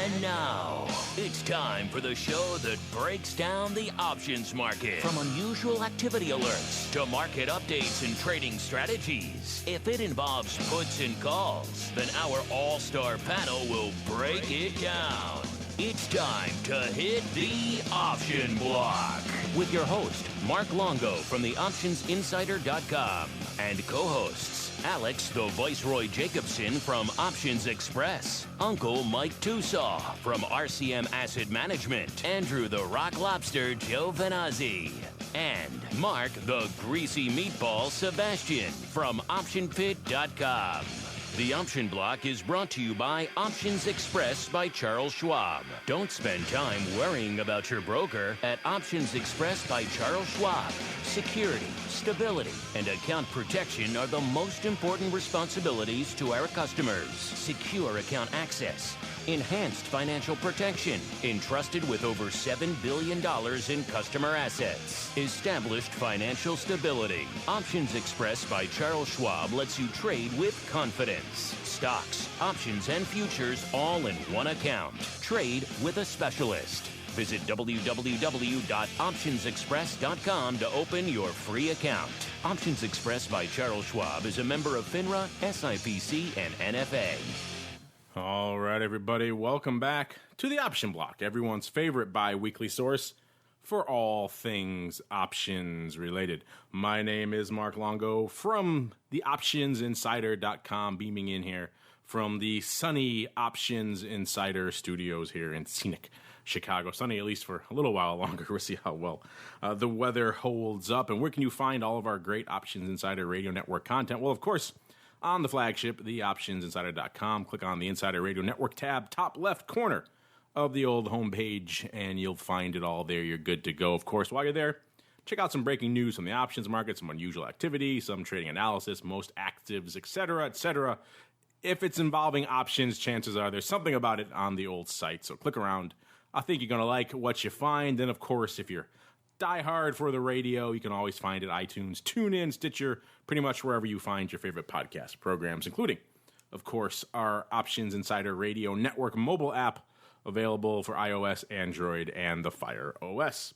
And now, it's time for the show that breaks down the options market. From unusual activity alerts to market updates and trading strategies. If it involves puts and calls, then our all-star panel will break it down. It's time to hit the option block with your host, Mark Longo from theoptionsinsider.com and co-hosts Alex the Viceroy Jacobson from Options Express, Uncle Mike Tusaw from RCM Asset Management, Andrew the Rock Lobster Giovinazzi, and Mark the Greasy Meatball Sebastian from OptionPit.com. The Option Block is brought to you by Options Express by Charles Schwab. Don't spend time worrying about your broker at Options Express by Charles Schwab. Security, stability, and account protection are the most important responsibilities to our customers. Secure account access, enhanced financial protection, entrusted with over $7 billion in customer assets. Established financial stability. Options Express by Charles Schwab lets you trade with confidence. Stocks, options, and futures all in one account. Trade with a specialist. Visit www.optionsexpress.com to open your free account. Options Express by Charles Schwab is a member of FINRA, SIPC, and NFA. All right, everybody, welcome back to the Option Block, everyone's favorite bi-weekly source for all things options related. My name is Mark Longo from the OptionsInsider.com, beaming in here from the sunny Options Insider studios here in scenic Chicago. Sunny at least for a little while longer. We'll see how well the weather holds up. And where can you find all of our great Options Insider Radio Network content? Well, of course, on the flagship, theoptionsinsider.com. Click on the Insider Radio Network tab, top left corner of the old homepage, and you'll find it all there. You're good to go. Of course, while you're there, check out some breaking news from the options market, some unusual activity, some trading analysis, most actives, etc., etc. If it's involving options, chances are there's something about it on the old site. So click around. I think you're going to like what you find. And, of course, if you're diehard for the radio, you can always find it iTunes, TuneIn, Stitcher, pretty much wherever you find your favorite podcast programs, including, of course, our Options Insider Radio Network mobile app, available for iOS, Android, and the Fire OS.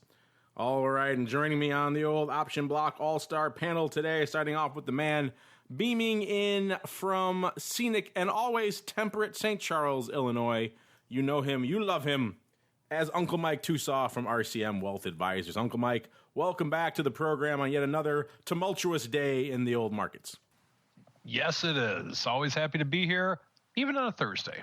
All right, and joining me on the old Option Block All-Star panel today, starting off with the man beaming in from scenic and always temperate St. Charles, Illinois. You know him, you love him, as Uncle Mike Tusaw from RCM Wealth Advisors. Uncle Mike, welcome back to the program on yet another tumultuous day in the old markets. Yes, it is. Always happy to be here, even on a Thursday.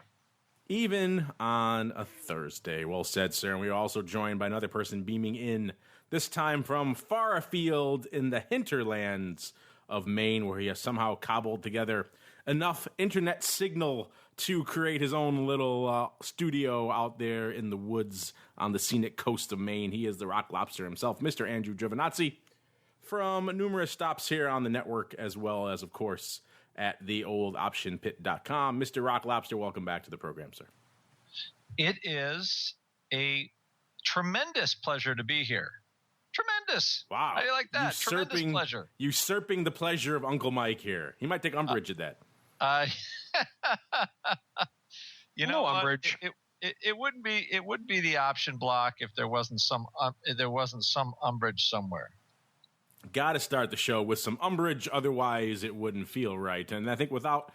Even on a Thursday. Well said, sir. And we are also joined by another person beaming in, this time from far afield in the hinterlands of Maine, where he has somehow cobbled together enough internet signal to create his own little studio out there in the woods on the scenic coast of Maine. He is the Rock Lobster himself, Mr. Andrew Giovinazzi, from numerous stops here on the network, as well as, of course, at the old OptionPit.com. Mr. Rock Lobster, welcome back to the program, sir. It is a tremendous pleasure to be here. Tremendous. Wow. How do you like that? Tremendous pleasure. Usurping the pleasure of Uncle Mike here. He might take umbrage at that. You know, umbrage. It wouldn't be the option block if there wasn't some umbrage somewhere. Got to start the show with some umbrage, otherwise it wouldn't feel right. And I think without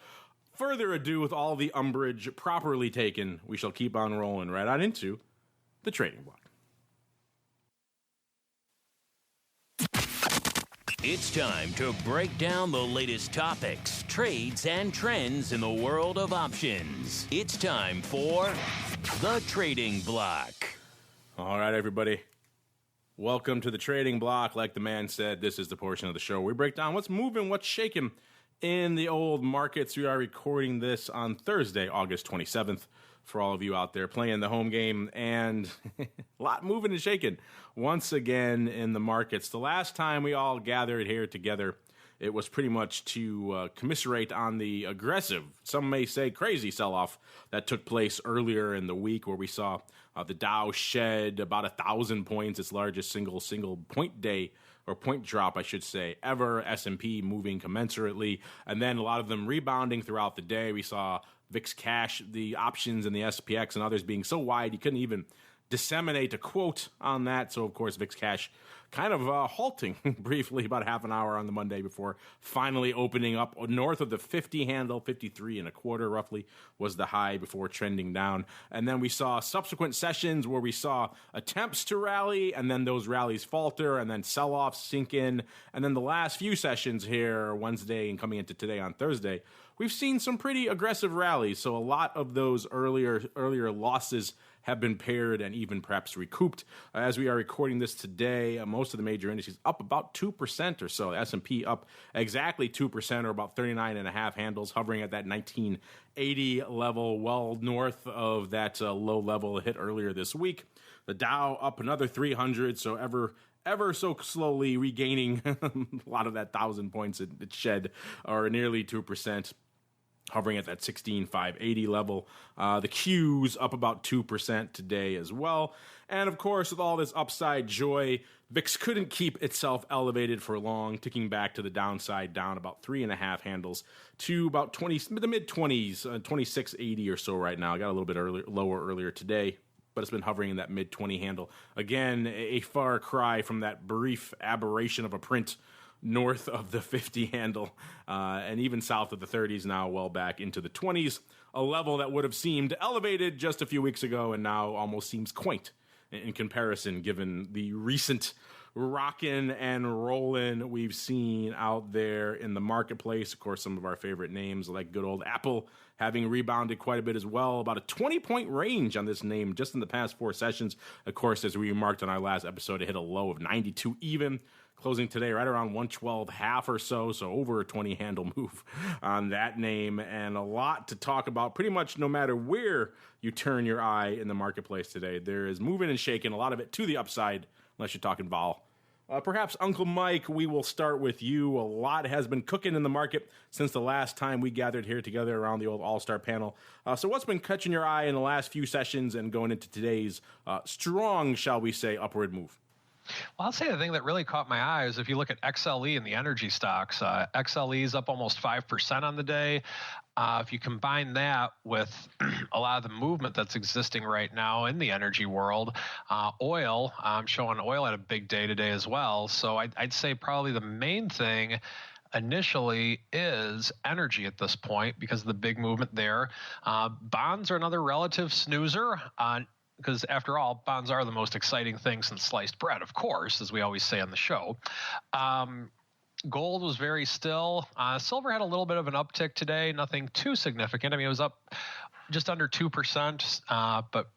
further ado, with all the umbrage properly taken, we shall keep on rolling right on into the trading block. It's time to break down the latest topics, trades, and trends in the world of options. It's time for the Trading Block. All right, everybody. Welcome to the Trading Block. Like the man said, this is the portion of the show where we break down what's moving, what's shaking in the old markets. We are recording this on Thursday, August 27th, for all of you out there playing the home game, and a lot moving and shaking once again in the markets. The last time we all gathered here together, it was pretty much to commiserate on the aggressive, some may say crazy sell-off that took place earlier in the week, where we saw the Dow shed about 1,000 points, its largest single point day, or point drop, I should say, ever. S&P moving commensurately, and then a lot of them rebounding throughout the day. We saw VIX cash, the options and the SPX and others being so wide, you couldn't even disseminate a quote on that. So, of course, VIX cash kind of halting briefly about half an hour on the Monday before finally opening up north of the 50 handle. 53 and a quarter roughly was the high before trending down. And then we saw subsequent sessions where we saw attempts to rally, and then those rallies falter, and then sell-offs sink in. And then the last few sessions here, Wednesday and coming into today on Thursday, we've seen some pretty aggressive rallies. So a lot of those earlier losses have been paired and even perhaps recouped. As we are recording this today, most of the major indices up about 2% or so. S&P up exactly 2% or about 39.5 handles, hovering at that 1980 level, well north of that low level hit earlier this week. The Dow up another 300, so ever so slowly regaining a lot of that 1,000 points it shed, or nearly 2%. Hovering at that 16,580 level. The Q's up about 2% today as well. And of course, with all this upside joy, VIX couldn't keep itself elevated for long, ticking back to the downside, down about 3.5 handles to about the mid-20s, 2680 or so right now. I got a little bit lower earlier today, but it's been hovering in that mid-20 handle. Again, a far cry from that brief aberration of a print north of the 50 handle, and even south of the 30s now, well back into the 20s, a level that would have seemed elevated just a few weeks ago and now almost seems quaint in comparison, given the recent rockin' and rollin' we've seen out there in the marketplace. Of course, some of our favorite names like good old Apple having rebounded quite a bit as well. About a 20-point range on this name just in the past 4 sessions. Of course, as we remarked on our last episode, it hit a low of 92 even. Closing today right around 112.5 or so over a 20-handle move on that name. And a lot to talk about pretty much no matter where you turn your eye in the marketplace today. There is moving and shaking, a lot of it to the upside, unless you're talking vol. Perhaps, Uncle Mike, we will start with you. A lot has been cooking in the market since the last time we gathered here together around the old All-Star panel. So what's been catching your eye in the last few sessions and going into today's strong, shall we say, upward move? Well, I'll say the thing that really caught my eye is if you look at XLE and the energy stocks, XLE is up almost 5% on the day. If you combine that with a lot of the movement that's existing right now in the energy world, oil, I'm showing oil had a big day today as well. So I'd say probably the main thing initially is energy at this point because of the big movement there. Bonds are another relative snoozer. Because after all, bonds are the most exciting thing since sliced bread, of course, as we always say on the show. Gold was very still. Silver had a little bit of an uptick today, nothing too significant. I mean, it was up just under 2%, but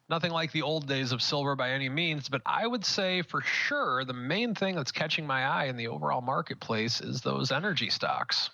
nothing like the old days of silver by any means. But I would say for sure the main thing that's catching my eye in the overall marketplace is those energy stocks.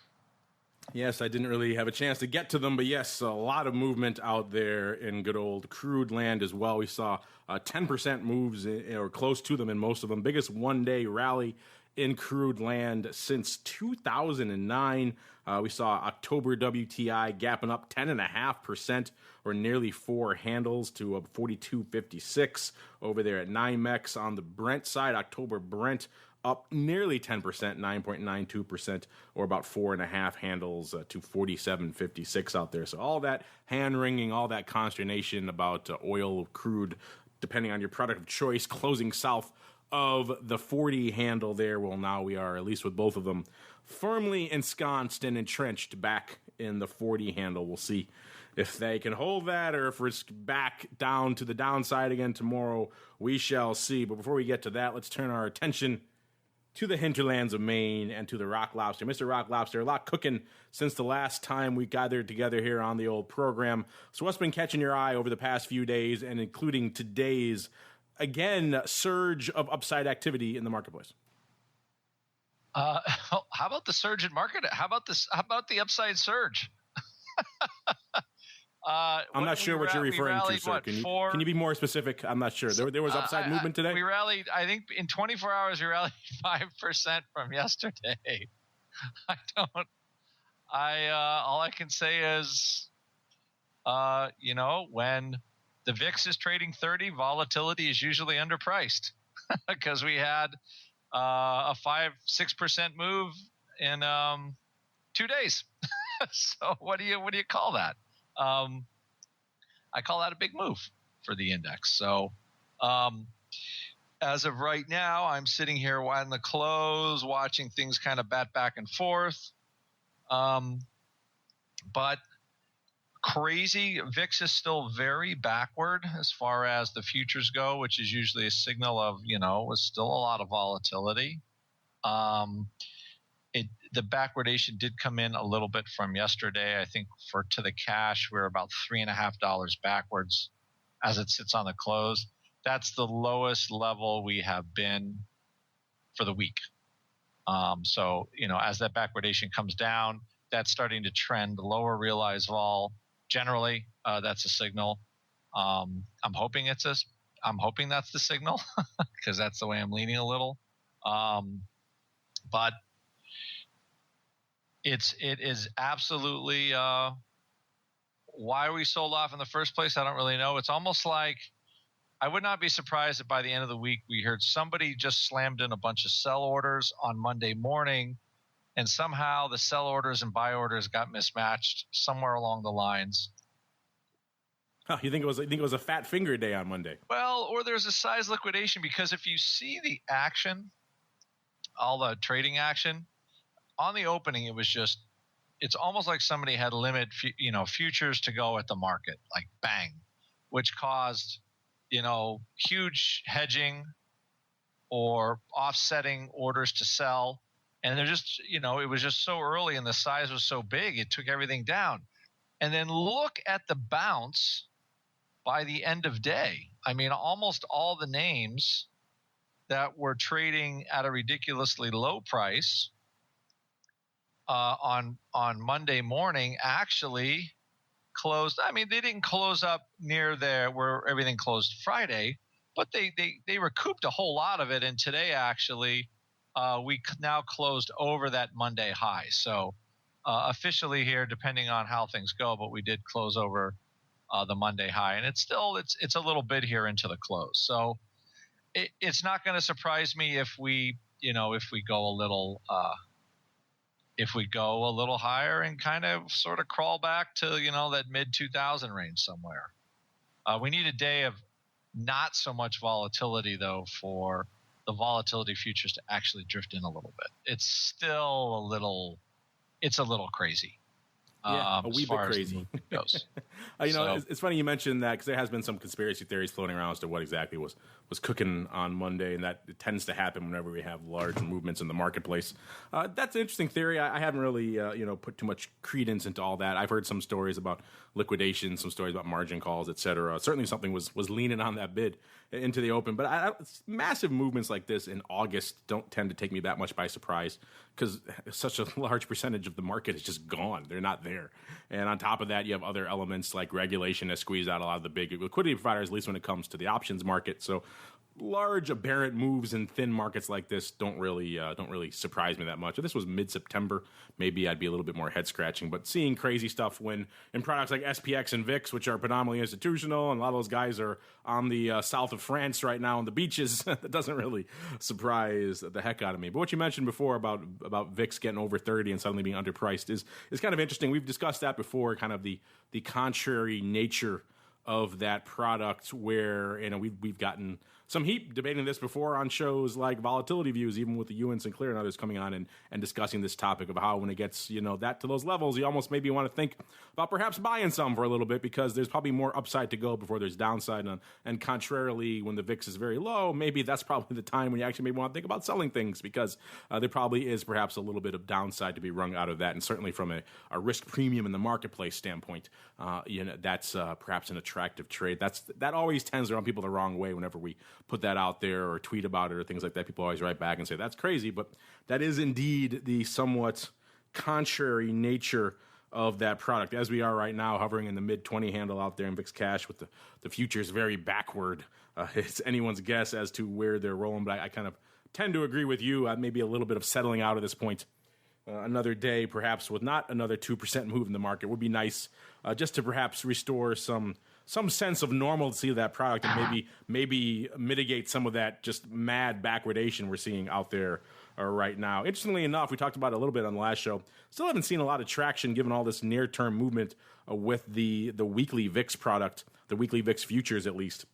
Yes, I didn't really have a chance to get to them, but yes, a lot of movement out there in good old crude land as well. We saw 10% moves or close to them in most of them. Biggest one-day rally in crude land since 2009. We saw October WTI gapping up 10.5% or nearly 4 handles to 42.56 over there at NYMEX. On the Brent side, October Brent up nearly 10%, 9.92%, or about 4.5 handles to 47.56 out there. So all that hand-wringing, all that consternation about oil, crude, depending on your product of choice, closing south of the 40 handle there. Well, now we are, at least with both of them, firmly ensconced and entrenched back in the 40 handle. We'll see if they can hold that or if it's back down to the downside again tomorrow. We shall see. But before we get to that, let's turn our attention to the hinterlands of Maine and to the Rock Lobster. Mr. Rock Lobster, a lot cooking since the last time we gathered together here on the old program. So what's been catching your eye over the past few days and including today's, again, surge of upside activity in the marketplace? How about the surge in market? How about the upside surge? I'm not sure what you're referring to, sir. Can you be more specific? I'm not sure. There was upside movement today? We rallied, I think in 24 hours, we rallied 5% from yesterday. All I can say is, when the VIX is trading 30, volatility is usually underpriced because we had a 5-6% move in 2 days. So what do you call that? I call that a big move for the index. So as of right now, I'm sitting here in the close, watching things kind of bat back and forth. But crazy, VIX is still very backward as far as the futures go, which is usually a signal of, was still a lot of volatility. The backwardation did come in a little bit from yesterday. I think to the cash, we're about $3.50 backwards as it sits on the close. That's the lowest level we have been for the week. So, as that backwardation comes down, that's starting to trend lower realized vol. Generally, that's a signal. I'm hoping that's the signal because that's the way I'm leaning a little. But it is absolutely why we sold off in the first place. I don't really know. It's almost like I would not be surprised if by the end of the week we heard somebody just slammed in a bunch of sell orders on Monday morning, and somehow the sell orders and buy orders got mismatched somewhere along the lines. You think it was a fat finger day on Monday? Well, or there's a size liquidation, because if you see the action, all the trading action on the opening, it's almost like somebody had futures to go at the market, like bang, which caused, huge hedging or offsetting orders to sell. And they're just, it was just so early and the size was so big, it took everything down. And then look at the bounce by the end of day. I mean, almost all the names that were trading at a ridiculously low price on Monday morning actually closed. I mean, they didn't close up near where everything closed Friday, but they recouped a whole lot of it. And today, actually, we now closed over that Monday high. So officially here, depending on how things go, but we did close over the Monday high, and it's a little bit here into the close. So it's not going to surprise me if we go a little higher and kind of sort of crawl back to that mid 2000 range somewhere. We need a day of not so much volatility though for the volatility futures to actually drift in a little bit. It's still a little crazy. Yeah, a wee bit crazy. Goes. It's funny you mentioned that, because there has been some conspiracy theories floating around as to what exactly was cooking on Monday, and that it tends to happen whenever we have large movements in the marketplace. That's an interesting theory. I haven't really put too much credence into all that. I've heard some stories about liquidation, some stories about margin calls, etc. Certainly something was leaning on that bid into the open, but massive movements like this in August don't tend to take me that much by surprise, because such a large percentage of the market is just gone. They're not there. And on top of that, you have other elements like regulation that squeeze out a lot of the big liquidity providers, at least when it comes to the options market. So large aberrant moves in thin markets like this don't really surprise me that much. If this was mid-September, maybe I'd be a little bit more head-scratching. But seeing crazy stuff when in products like SPX and VIX, which are predominantly institutional, and a lot of those guys are on the south of France right now on the beaches, that doesn't really surprise the heck out of me. But what you mentioned before about VIX getting over 30 and suddenly being underpriced is kind of interesting. We've discussed that before, kind of the contrary nature of that product, where we've gotten some heat debating this before on shows like Volatility Views, even with the Ewan Sinclair and others coming on and discussing this topic of how when it gets that to those levels, you almost maybe want to think about perhaps buying some for a little bit, because there's probably more upside to go before there's downside. And contrarily, when the VIX is very low, maybe that's probably the time when you actually maybe want to think about selling things, because there probably is perhaps a little bit of downside to be wrung out of that. And certainly from a risk premium in the marketplace standpoint, that's perhaps an attractive trade. That always tends to run people the wrong way whenever we put that out there or tweet about it or things like that. People always write back and say that's crazy, but that is indeed the somewhat contrary nature of that product. As we are right now, hovering in the mid 20 handle out there in VIX cash, with the futures very backward. It's anyone's guess as to where they're rolling, but I kind of tend to agree with you. Maybe a little bit of settling out at this point. Another day, perhaps with not another 2% move in the market, would be nice, just to perhaps restore some some sense of normalcy of that product, and maybe mitigate some of that just mad backwardation we're seeing out there right now. Interestingly enough, we talked about it a little bit on the last show. Still haven't seen a lot of traction given all this near-term movement with the weekly VIX product, the weekly VIX futures at least.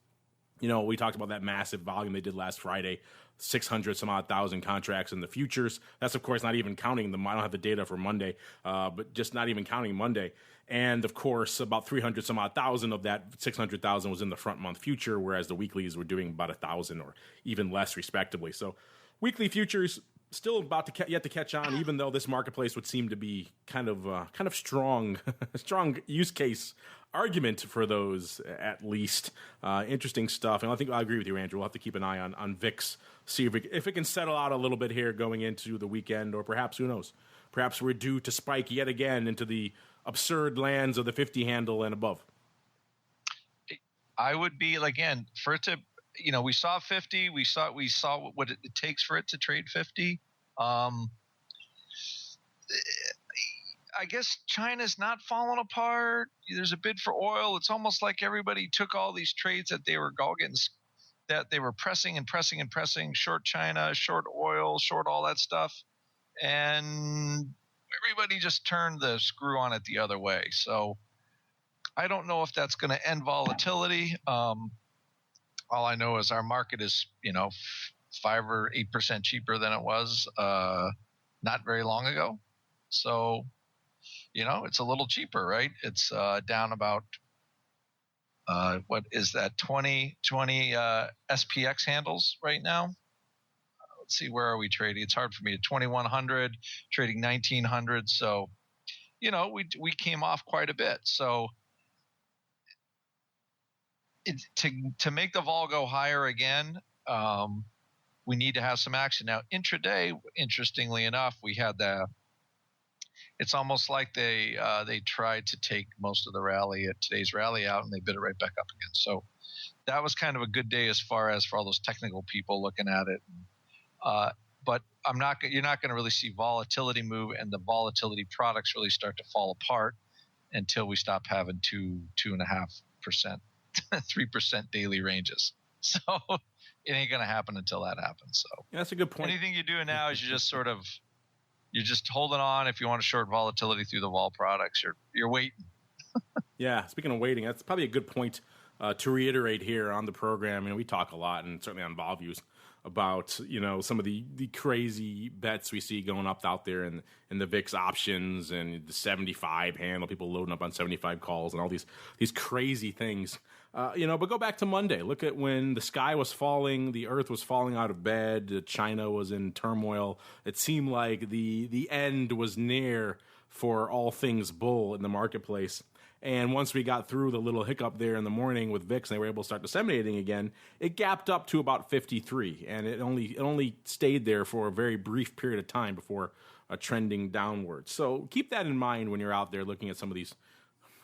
You know, we talked about that massive volume they did last Friday, 600 some odd thousand contracts in the futures. That's, of course, not even counting I don't have the data for Monday, but just not even counting Monday. And, of course, about 300 some odd thousand of that 600,000 was in the front month future, whereas the weeklies were doing about 1,000 or even less, respectively. So weekly futures still about to yet to catch on, even though this marketplace would seem to be kind of strong use case argument for those, at least. Interesting stuff. And I think I agree with you, Andrew. We'll have to keep an eye on VIX, see if it can settle out a little bit here going into the weekend, or perhaps, who knows, perhaps we're due to spike yet again into the absurd lands of the 50 handle and above. I would be, again, for it to, we saw 50, we saw what it takes for it to trade 50. I guess China's not falling apart. There's a bid for oil. It's almost like everybody took all these trades that they were pressing and pressing and pressing, short China, short oil, short all that stuff. And everybody just turned the screw on it the other way. So I don't know if that's going to end volatility. All I know is our market is, 5 or 8% cheaper than it was not very long ago. So, it's a little cheaper, right? It's down about, what is that, 20 SPX handles right now? Let's see, where are we trading? It's hard for me. At 2,100, trading 1,900. So, we came off quite a bit. So, to make the vol go higher again, we need to have some action. Now, intraday, interestingly enough, we had it's almost like they tried to take most of the rally at today's rally out, and they bid it right back up again. So that was kind of a good day as far as for all those technical people looking at it. But you're not going to really see volatility move, and the volatility products really start to fall apart until we stop having 2.5%, 3% daily ranges. So it ain't going to happen until that happens. So yeah, that's a good point. Anything you're doing now is you're just holding on. If you want to short volatility through the vol products, you're waiting. Yeah, speaking of waiting, that's probably a good point to reiterate here on the program. We talk a lot, and certainly on Vol Views, about some of the crazy bets we see going up out there in the VIX options and the 75 handle, people loading up on 75 calls and all these crazy things. But go back to Monday. Look at when the sky was falling, the earth was falling out of bed, China was in turmoil. It seemed like the end was near for all things bull in the marketplace. And once we got through the little hiccup there in the morning with VIX and they were able to start disseminating again, it gapped up to about 53. And it only stayed there for a very brief period of time before trending downwards. So keep that in mind when you're out there looking at some of these,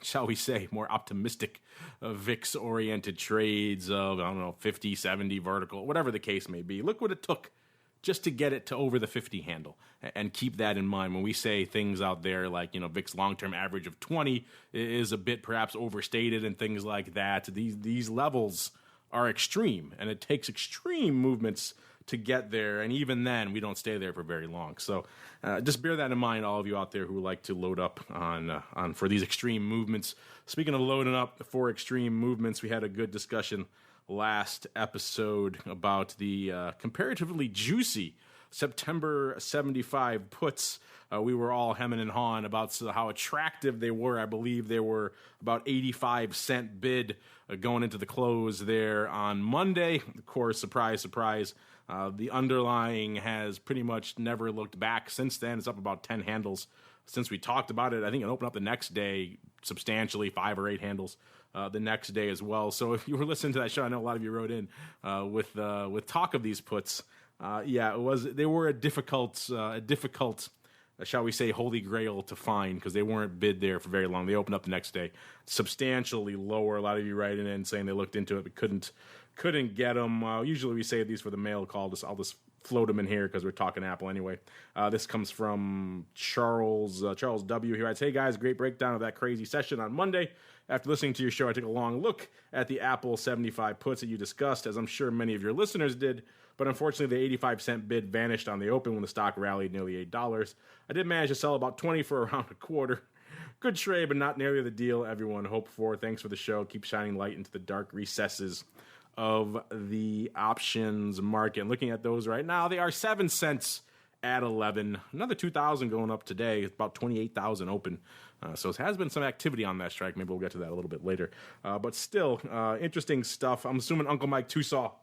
shall we say, more optimistic VIX-oriented trades of, 50, 70 vertical, whatever the case may be. Look what it took just to get it to over the 50 handle, and keep that in mind when we say things out there like, VIX long-term average of 20 is a bit perhaps overstated and things like that. These levels are extreme, and it takes extreme movements to get there, and even then, we don't stay there for very long. So just bear that in mind, all of you out there who like to load up on for these extreme movements. Speaking of loading up for extreme movements, we had a good discussion last episode about the comparatively juicy September 75 puts. We were all hemming and hawing about how attractive they were. I believe they were about 85-cent bid going into the close there on Monday. Of course, surprise, surprise, the underlying has pretty much never looked back since then. It's up about 10 handles since we talked about it. I think it opened up the next day substantially, 5 or 8 handles the next day as well. So if you were listening to that show, I know a lot of you wrote in with talk of these puts. They were a difficult, shall we say, holy grail to find, because they weren't bid there for very long. They opened up the next day substantially lower. A lot of you writing in saying they looked into it but couldn't get them. Usually we save these for the mail call. I'll just float them in here because we're talking Apple anyway. This comes from Charles W. He writes, "Hey guys, great breakdown of that crazy session on Monday. After listening to your show, I took a long look at the Apple 75 puts that you discussed, as I'm sure many of your listeners did, but unfortunately the 85-cent bid vanished on the open when the stock rallied nearly $8. I did manage to sell about 20 for around a quarter. Good trade, but not nearly the deal everyone hoped for. Thanks for the show. Keep shining light into the dark recesses of the options market. And looking at those right now, they are 7 cents at 11. Another 2,000 going up today. It's about 28,000 open. So it has been some activity on that strike. Maybe we'll get to that a little bit later. But still, interesting stuff. I'm assuming Uncle Mike Tusaw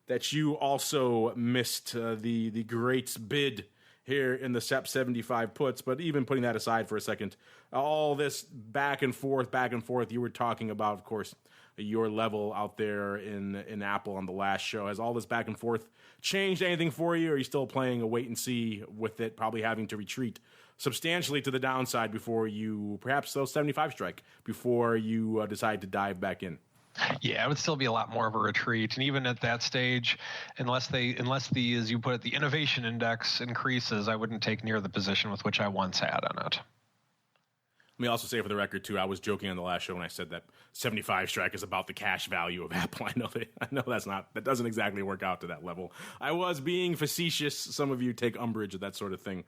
that you also missed the great bid here in the Sep 75 puts. But even putting that aside for a second, all this back and forth, you were talking about, of course, your level out there in Apple on the last show. Has all this back and forth changed anything for you, or are you still playing a wait and see with it, probably having to retreat substantially to the downside before you, perhaps those 75 strike, before you decide to dive back in? Yeah, it would still be a lot more of a retreat. And even at that stage, unless the, as you put it, the innovation index increases, I wouldn't take near the position with which I once had on it. Let me also say for the record, too, I was joking on the last show when I said that 75 strike is about the cash value of Apple. I know that doesn't exactly work out to that level. I was being facetious. Some of you take umbrage at that sort of thing.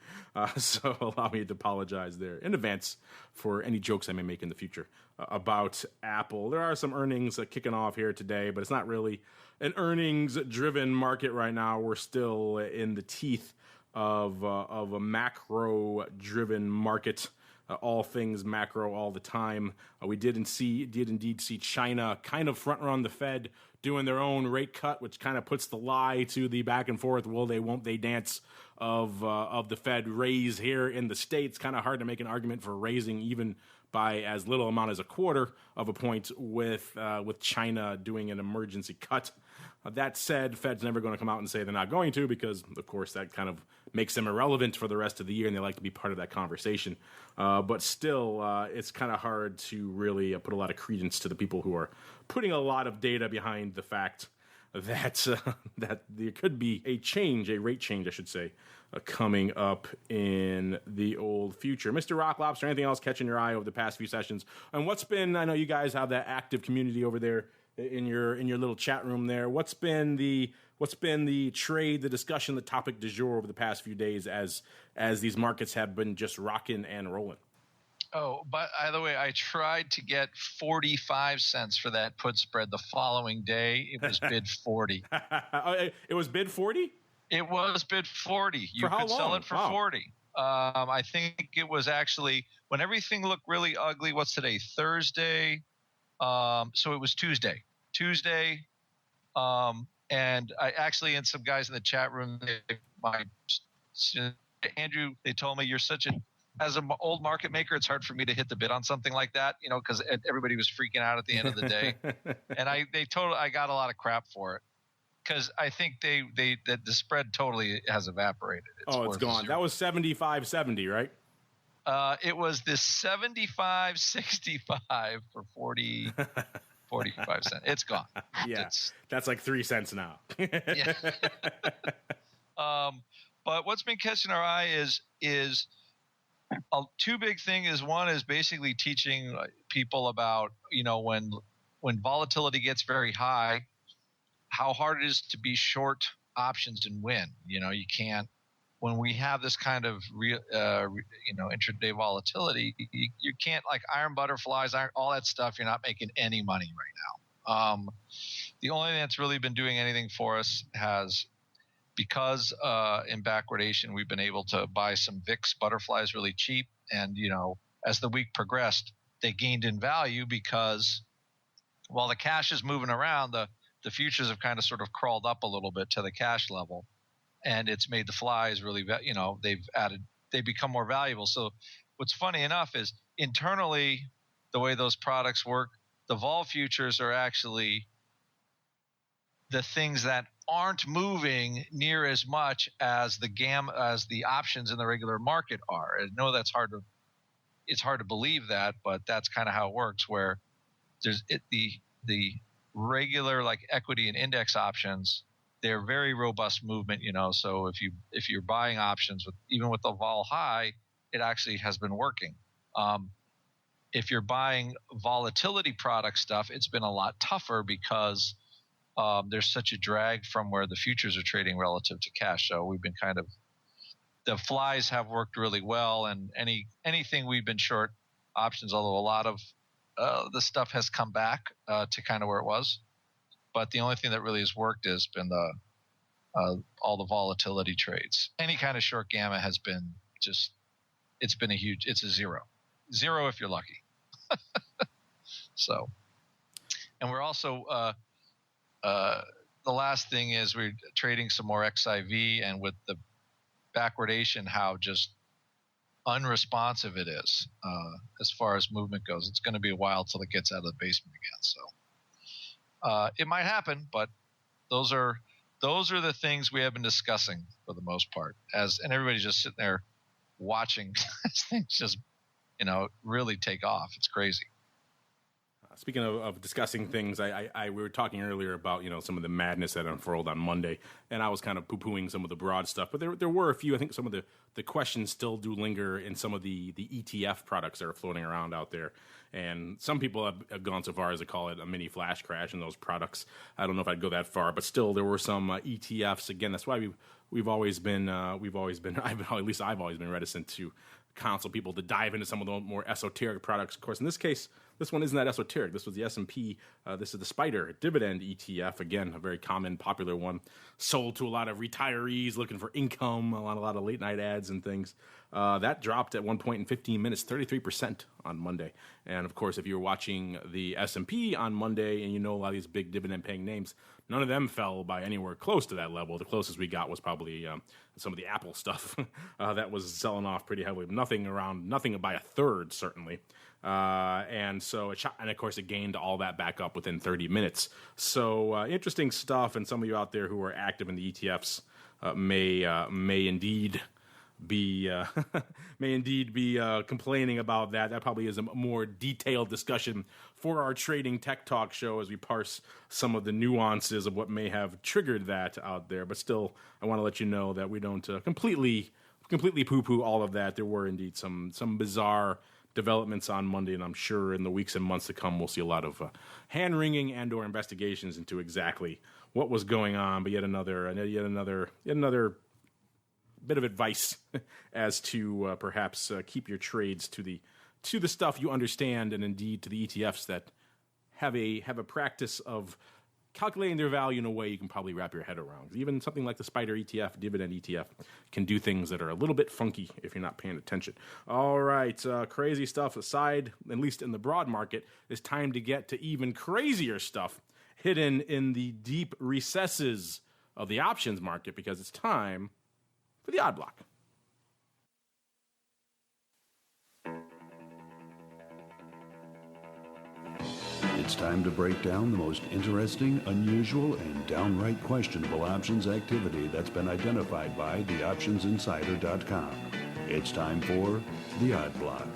So allow me to apologize there in advance for any jokes I may make in the future about Apple. There are some earnings kicking off here today, but it's not really an earnings-driven market right now. We're still in the teeth of a macro-driven market. All things macro all the time. We did indeed see China kind of front run the Fed doing their own rate cut, which kind of puts the lie to the back and forth, will they, won't they dance of the Fed raise here in the States. Kind of hard to make an argument for raising even by as little amount as a quarter of a point with China doing an emergency cut. That said, Fed's never going to come out and say they're not going to, because, of course, that kind of makes them irrelevant for the rest of the year, and they like to be part of that conversation. But still, it's kind of hard to really put a lot of credence to the people who are putting a lot of data behind the fact that that there could be a rate change, I should say, coming up in the old future. Mr. Rock Lobster, anything else catching your eye over the past few sessions? And what's been, I know you guys have that active community over there in your little chat room there. What's been the trade, the discussion, the topic du jour over the past few days as these markets have been just rocking and rolling? Oh, but by the way, I tried to get 45 cents for that put spread the following day. It was bid 40. It was bid 40? It was bid 40. You could sell it for 40. I think it was actually when everything looked really ugly. What's today? Thursday. So it was Tuesday. And I actually, and some guys in the chat room, Andrew, they told me, you're such as an old market maker, it's hard for me to hit the bid on something like that, because everybody was freaking out at the end of the day. And I got a lot of crap for it, because I think that the spread totally has evaporated. It's gone. That was 75-70, right? It was this 75-65 for 45 cents. It's gone. Yeah, that's like 3 cents now. Yeah. But what's been catching our eye is two big things. One is basically teaching people about, when volatility gets very high, how hard it is to be short options and win. You can't. When we have this kind of intraday volatility, you can't, like iron butterflies, all that stuff. You're not making any money right now. The only thing that's really been doing anything for us because in backwardation, we've been able to buy some VIX butterflies really cheap. And, as the week progressed, they gained in value because while the cash is moving around, the futures have kind of sort of crawled up a little bit to the cash level. And it's made the flies really, they've become more valuable. So what's funny enough is internally, the way those products work, the vol futures are actually the things that aren't moving near as much as the options in the regular market are. I know it's hard to believe that, but that's kind of how it works, where there's the regular like equity and index options, they're very robust movement, so if you're buying options even with the vol high, it actually has been working. if you're buying volatility product stuff, it's been a lot tougher because there's such a drag from where the futures are trading relative to cash. So we've been the flies have worked really well, and anything we've been short options, although a lot of the stuff has come back to kind of where it was. But the only thing that really has worked has been all the volatility trades. Any kind of short gamma has been it's a zero if you're lucky. So, and we're also the last thing is we're trading some more XIV, and with the backwardation, how just unresponsive it is as far as movement goes. It's going to be a while till it gets out of the basement again. So it might happen, but those are the things we have been discussing for the most part. And everybody's just sitting there watching things just really take off. It's crazy. Speaking of discussing things, we were talking earlier about some of the madness that unfurled on Monday, and I was kind of poo-pooing some of the broad stuff, but there were a few. I think some of the questions still do linger in some of the ETF products that are floating around out there, and some people have gone so far as to call it a mini flash crash in those products. I don't know if I'd go that far, but still there were some ETFs. Again, that's why I've always been reticent to counsel people to dive into some of the more esoteric products. Of course, in this case, this one isn't that esoteric. This was the S&P. This is the Spider Dividend ETF. Again, a very common, popular one, sold to a lot of retirees looking for income, a lot of late night ads and things. That dropped at one point in 15 minutes, 33% on Monday. And of course, if you're watching the S&P on Monday and a lot of these big dividend paying names, none of them fell by anywhere close to that level. The closest we got was probably some of the Apple stuff that was selling off pretty heavily. Nothing by a third, certainly. And so it shot, and of course it gained all that back up within 30 minutes. So interesting stuff. And some of you out there who are active in the ETFs may indeed be complaining about that. That probably is a more detailed discussion for our Trading Tech Talk show as we parse some of the nuances of what may have triggered that out there. But still, I want to let you know that we don't completely poo-poo all of that. There were indeed some bizarre developments on Monday, and I'm sure in the weeks and months to come we'll see a lot of hand-wringing and/or investigations into exactly what was going on. But yet another bit of advice as to perhaps keep your trades to the stuff you understand, and indeed to the ETFs that have a practice of calculating their value in a way you can probably wrap your head around. Even something like the Spider ETF, Dividend ETF, can do things that are a little bit funky if you're not paying attention. All right, crazy stuff aside, at least in the broad market, it's time to get to even crazier stuff hidden in the deep recesses of the options market, because it's time for the Odd Block. It's time to break down the most interesting, unusual, and downright questionable options activity that's been identified by theoptionsinsider.com. It's time for the Odd Block.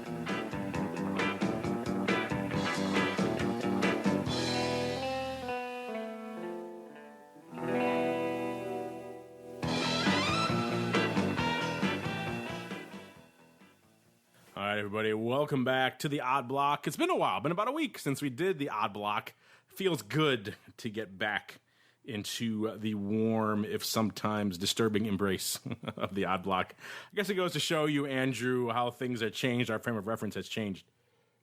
Everybody, welcome back to the Odd Block. It's been a while, been about a week since we did the Odd Block. Feels good to get back into the warm, if sometimes disturbing embrace of the Odd Block. I guess it goes to show you, Andrew, how things have changed. Our frame of reference has changed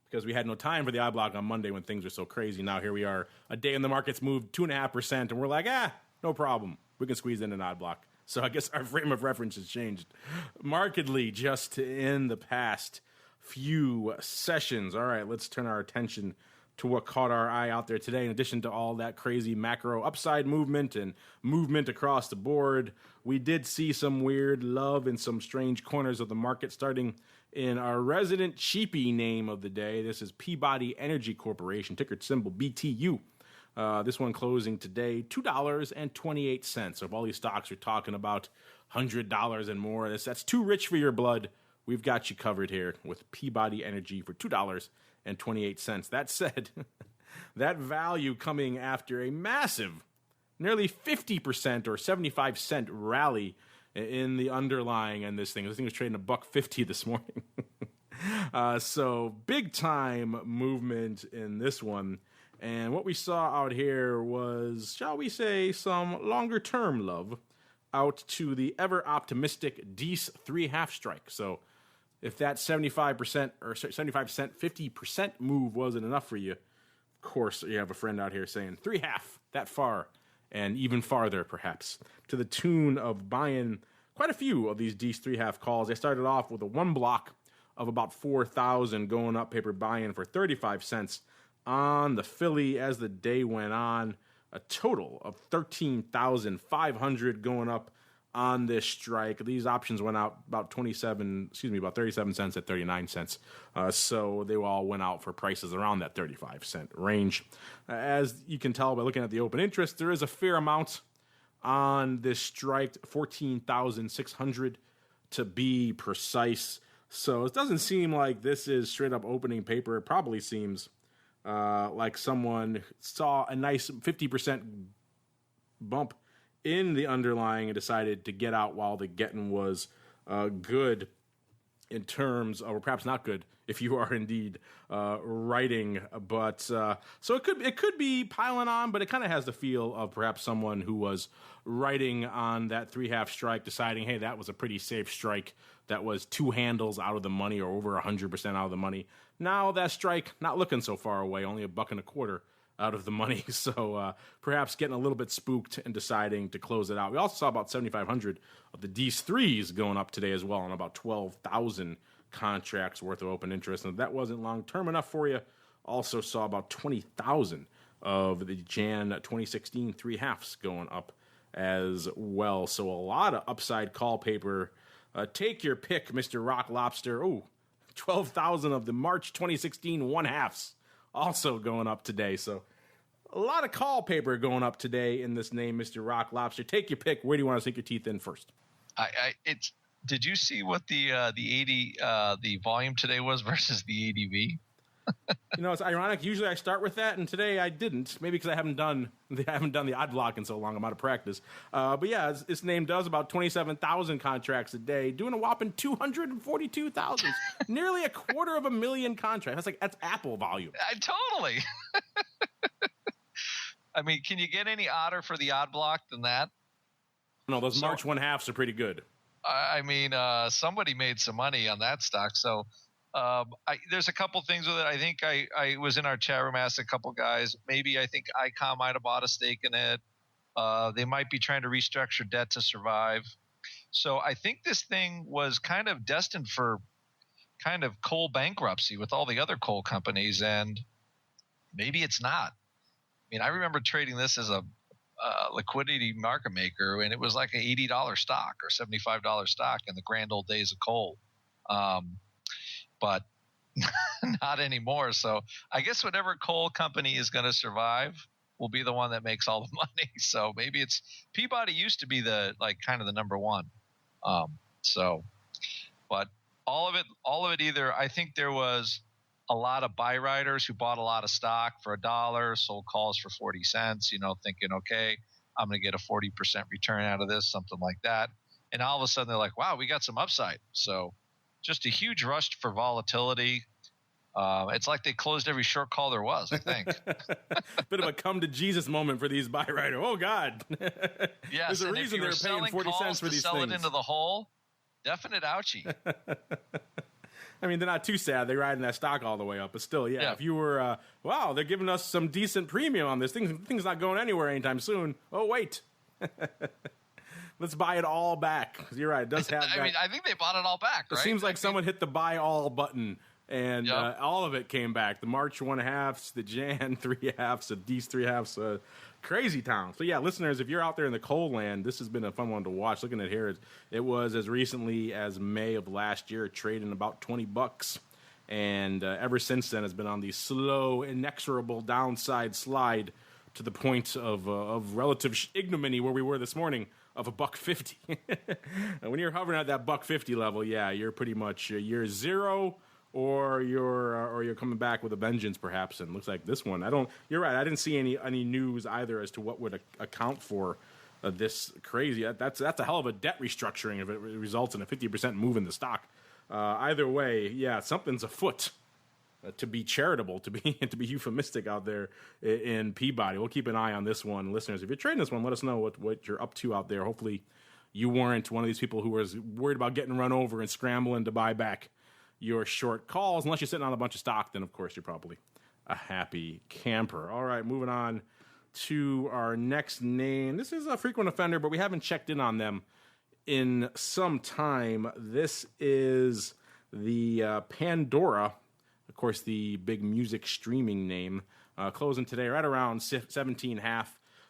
because we had no time for the Odd Block on Monday when things were so crazy. Now here we are, a day in the market's moved 2.5%, and we're like, no problem. We can squeeze in an Odd Block. So I guess our frame of reference has changed markedly just in the past few sessions. All right, let's turn our attention to what caught our eye out there today. In addition to all that crazy macro upside movement and movement across the board, we did see some weird love in some strange corners of the market, starting in our resident cheapie name of the day. This is Peabody Energy Corporation, ticker symbol BTU. This one closing today, $2.28. So if all these stocks are talking about $100 and more, that's too rich for your blood. We've got you covered here with Peabody Energy for $2.28. That said, that value coming after a massive, nearly 50% or 75-cent rally in the underlying in this thing. This thing was trading $1.50 this morning. So big time movement in this one. And what we saw out here was, shall we say, some longer term love out to the ever optimistic Deere 3/2 strike. So if that 75% or 75%, 50% move wasn't enough for you, of course, you have a friend out here saying 3/2, that far, and even farther, perhaps, to the tune of buying quite a few of these Deere 3/2 calls. They started off with a one block of about 4,000 going up paper buy-in for 35 cents on the Philly as the day went on. A total of 13,500 going up on this strike. These options went out about 37 cents at 39 cents. So they all went out for prices around that 35-cent range. As you can tell by looking at the open interest, there is a fair amount on this strike, 14,600 to be precise. So it doesn't seem like this is straight up opening paper. It probably seems like someone saw a nice 50% bump in the underlying and decided to get out while the getting was good in terms of, or perhaps not good if you are indeed writing. But so it could be piling on, but it kind of has the feel of perhaps someone who was writing on that 3/2 strike, deciding, hey, that was a pretty safe strike. That was two handles out of the money or over 100% out of the money. Now that strike not looking so far away, only $1.25 out of the money. So perhaps getting a little bit spooked and deciding to close it out. We also saw about 7,500 of the Deere 3s going up today as well, on about 12,000 contracts worth of open interest. And if that wasn't long term enough for you, also saw about 20,000 of the Jan 2016 3/2s going up as well. So a lot of upside call paper. Take your pick, Mr. Rock Lobster. Oh, 12,000 of the March 2016 1/2s also going up today. So a lot of call paper going up today in this name, Mr. Rock Lobster. Take your pick. Where do you want to sink your teeth in first? Did you see what the volume today was versus the ADV? You know, it's ironic. Usually I start with that, and today I didn't. Maybe because I haven't done the odd block in so long. I'm out of practice. But yeah, this name does about 27,000 contracts a day, doing a whopping 242,000, nearly 250,000 contracts. That's Apple volume. Totally. I mean, can you get any odder for the odd block than that? No, those March 1/2s are pretty good. I mean, somebody made some money on that stock, so. There's a couple things with it. I think I was in our chat room, asked a couple guys. Maybe I think Icon might have bought a stake in it. They might be trying to restructure debt to survive. So I think this thing was kind of destined for kind of coal bankruptcy with all the other coal companies, and maybe it's not. I mean, I remember trading this as a liquidity market maker, and it was like an $80 stock or $75 stock in the grand old days of coal. But not anymore. So I guess whatever coal company is going to survive will be the one that makes all the money. So maybe it's Peabody used to be the kind of the number one. But all of it either, I think there was a lot of buy riders who bought a lot of stock for $1, sold calls for 40 cents, thinking, okay, I'm going to get a 40% return out of this, something like that. And all of a sudden they're like, wow, we got some upside. So just a huge rush for volatility. It's like they closed every short call there was, I think. Bit of a come to Jesus moment for these buy riders. Oh, God. Yes, there's a reason they're paying 40 cents for these sell things. It into the hole, definite ouchie. I mean, they're not too sad. They're riding that stock all the way up. But still, yeah. If you were, wow, they're giving us some decent premium on this. Thing's not going anywhere anytime soon. Oh, wait. Let's buy it all back. You're right. It does have that. I mean, I think they bought it all back, right? It seems like someone hit the buy all button, and all of it came back. The March 1/2s, the Jan 3/2s, the Deere 3/2s. Crazy town. So, yeah, listeners, if you're out there in the coal land, this has been a fun one to watch. Looking at here, it was as recently as May of last year, trading about $20. And ever since then, has been on the slow, inexorable downside slide to the point of relative ignominy where we were this morning of $1.50. And when you're hovering at that $1.50 level, yeah, you're pretty much you're zero, or you're coming back with a vengeance, perhaps. And it looks like this one. You're right. I didn't see any news either as to what would account for this crazy. That's a hell of a debt restructuring if it results in a 50% move in the stock. Either way, yeah, something's afoot. To be charitable, to be euphemistic out there in Peabody. We'll keep an eye on this one. Listeners, if you're trading this one, let us know what you're up to out there. Hopefully you weren't one of these people who was worried about getting run over and scrambling to buy back your short calls. Unless you're sitting on a bunch of stock, then of course you're probably a happy camper. All right, moving on to our next name. This is a frequent offender, but we haven't checked in on them in some time. This is the Pandora. Of course, the big music streaming name, closing today right around 17.5.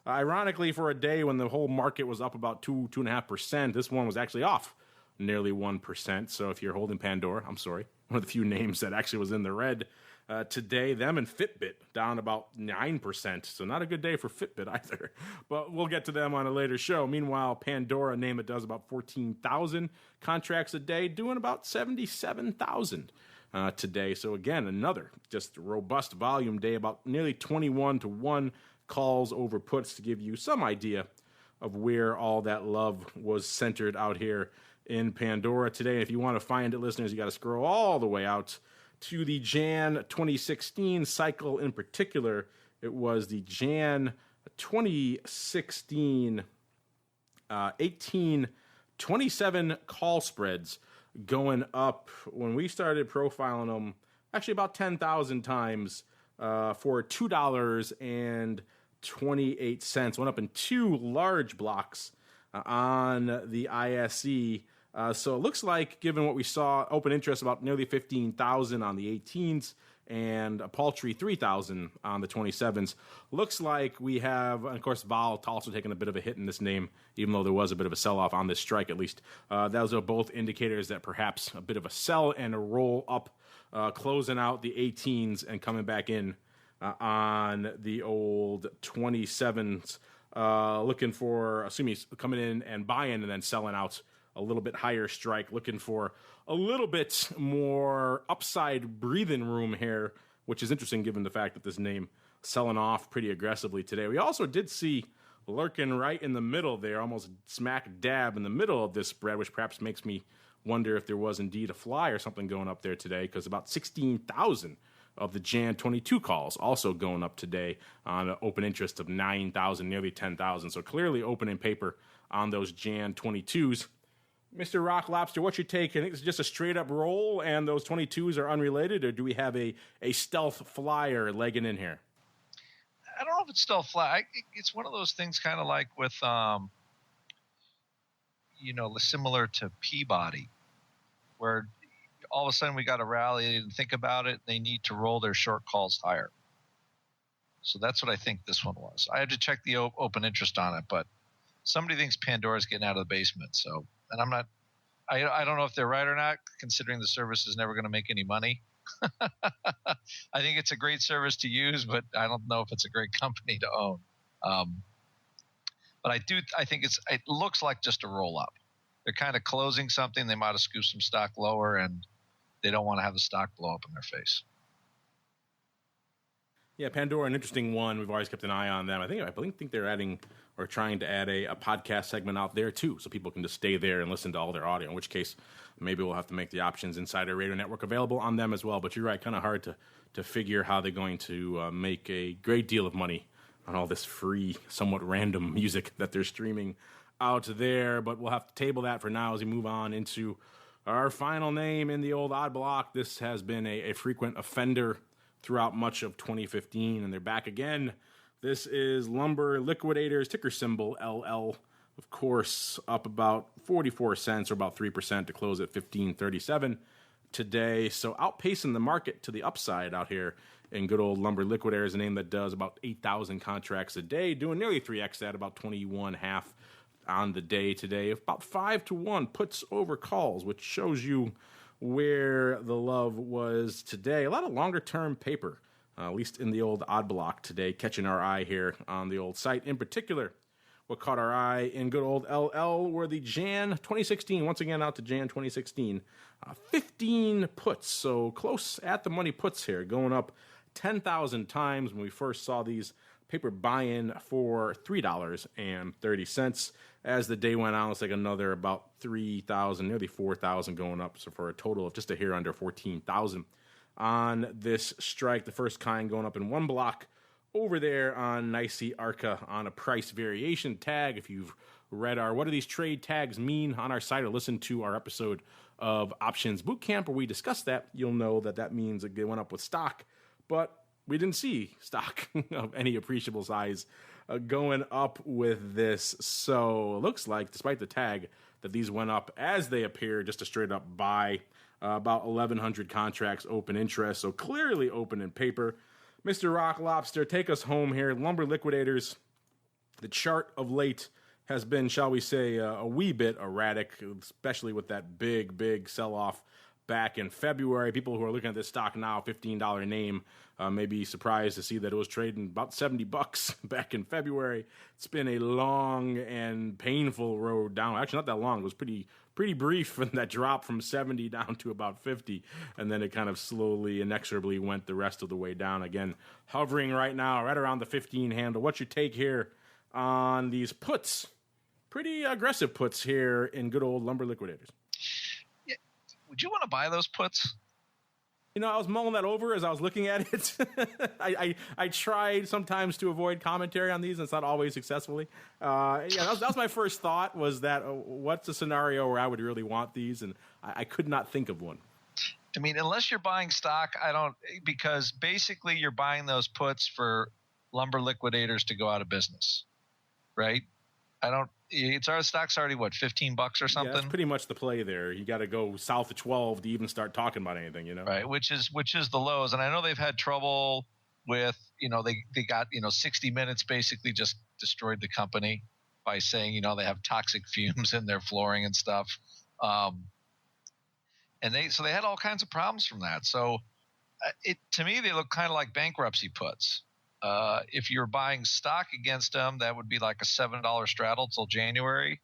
Ironically, for a day when the whole market was up about 2.5%, this one was actually off nearly 1%. So if you're holding Pandora, I'm sorry, one of the few names that actually was in the red today. Them and Fitbit down about 9%. So not a good day for Fitbit either. But we'll get to them on a later show. Meanwhile, Pandora, a name that does about 14,000 contracts a day, doing about 77,000. Today. So again, another just robust volume day, about nearly 21-1 calls over puts to give you some idea of where all that love was centered out here in Pandora today. If you want to find it, listeners, you got to scroll all the way out to the Jan 2016 cycle in particular. It was the Jan 2016 27 call spreads going up when we started profiling them, actually about 10,000 times for $2.28. Went up in two large blocks on the ISE. So it looks like, given what we saw, open interest about nearly 15,000 on the 18s and a paltry 3,000 on the 27s. Looks like we have, and of course, Vol also taking a bit of a hit in this name, even though there was a bit of a sell-off on this strike, at least. Those are both indicators that perhaps a bit of a sell and a roll up, closing out the 18s and coming back in on the old 27s. Looking for, assuming he's coming in and buying and then selling out a little bit higher strike, looking for a little bit more upside breathing room here, which is interesting given the fact that this name selling off pretty aggressively today. We also did see lurking right in the middle there, almost smack dab in the middle of this spread, which perhaps makes me wonder if there was indeed a fly or something going up there today, because about 16,000 of the Jan 22 calls also going up today on an open interest of 9,000, nearly 10,000. So clearly opening paper on those Jan 22s. Mr. Rock Lobster, what's your take? I think it's just a straight-up roll, and those 22s are unrelated, or do we have a stealth flyer legging in here? I don't know if it's stealth fly. It's one of those things kind of like with, similar to Peabody, where all of a sudden we got a rally and think about it, they need to roll their short calls higher. So that's what I think this one was. I had to check the open interest on it, but somebody thinks Pandora's getting out of the basement, so... And I'm not, I don't know if they're right or not, considering the service is never going to make any money. I think it's a great service to use, but I don't know if it's a great company to own. But I think it looks like just a roll up. They're kind of closing something. They might have scooped some stock lower, and they don't want to have the stock blow up in their face. Yeah, Pandora, an interesting one. We've always kept an eye on them. I think they're adding or trying to add a podcast segment out there too, so people can just stay there and listen to all their audio, in which case maybe we'll have to make the Options Insider Radio Network available on them as well. But you're right, kind of hard to figure how they're going to make a great deal of money on all this free, somewhat random music that they're streaming out there. But we'll have to table that for now as we move on into our final name in the old odd block. This has been a frequent offender throughout much of 2015, and they're back again. This is Lumber Liquidators, ticker symbol LL. Of course, up about 44 cents or about 3% to close at $15.37 today. So outpacing the market to the upside out here in good old Lumber Liquidators, a name that does about 8,000 contracts a day, doing nearly 3x that, about 21.5 on the day today. About 5-1 puts over calls, which shows you where the love was today. A lot of longer-term paper, at least in the old odd block today, catching our eye here on the old site. In particular, what caught our eye in good old LL were the Jan 2016, once again out to Jan 2016, 15 puts, so close at the money puts here, going up 10,000 times when we first saw these Paper buy-in for $3.30. As the day went on, it's like another about 3,000, nearly 4,000 going up. So for a total of just a hair under 14,000 on this strike. The first kind going up in one block over there on Nicey Arca on a price variation tag. If you've read our What Do These Trade Tags Mean on our site or listen to our episode of Options Bootcamp where we discuss that, you'll know that that means that they went up with stock, but we didn't see stock of any appreciable size going up with this. So it looks like, despite the tag, that these went up as they appear, just a straight up buy. About 1,100 contracts open interest, so clearly open in paper. Mr. Rock Lobster, take us home here. Lumber liquidators, the chart of late has been, shall we say, a wee bit erratic, especially with that big sell-off back in February. People who are looking at this stock now, $15 name, may be surprised to see that it was trading about $70 back in February. It's been a long and painful road down. Actually, not that long. It was pretty brief, and that drop from 70 down to about 50, and then it kind of slowly, inexorably went the rest of the way down. Again, hovering right now, right around the 15 handle. What's your take here on these puts? Pretty aggressive puts here in good old Lumber Liquidators. Yeah. Would you want to buy those puts? You know, I was mulling that over as I was looking at it. I tried sometimes to avoid commentary on these, and it's not always successfully. That was my first thought, was that what's a scenario where I would really want these, and I could not think of one. I mean, unless you're buying stock, because basically you're buying those puts for Lumber Liquidators to go out of business, right? Our stock's already, what, $15 or something? Yeah, that's pretty much the play there. You got to go south of 12 to even start talking about anything, you know? Right, which is the lows. And I know they've had trouble with, they got, 60 Minutes basically just destroyed the company by saying, they have toxic fumes in their flooring and stuff. And they had all kinds of problems from that. So to me, they look kind of like bankruptcy puts. If you're buying stock against them, that would be like a $7 straddle till January.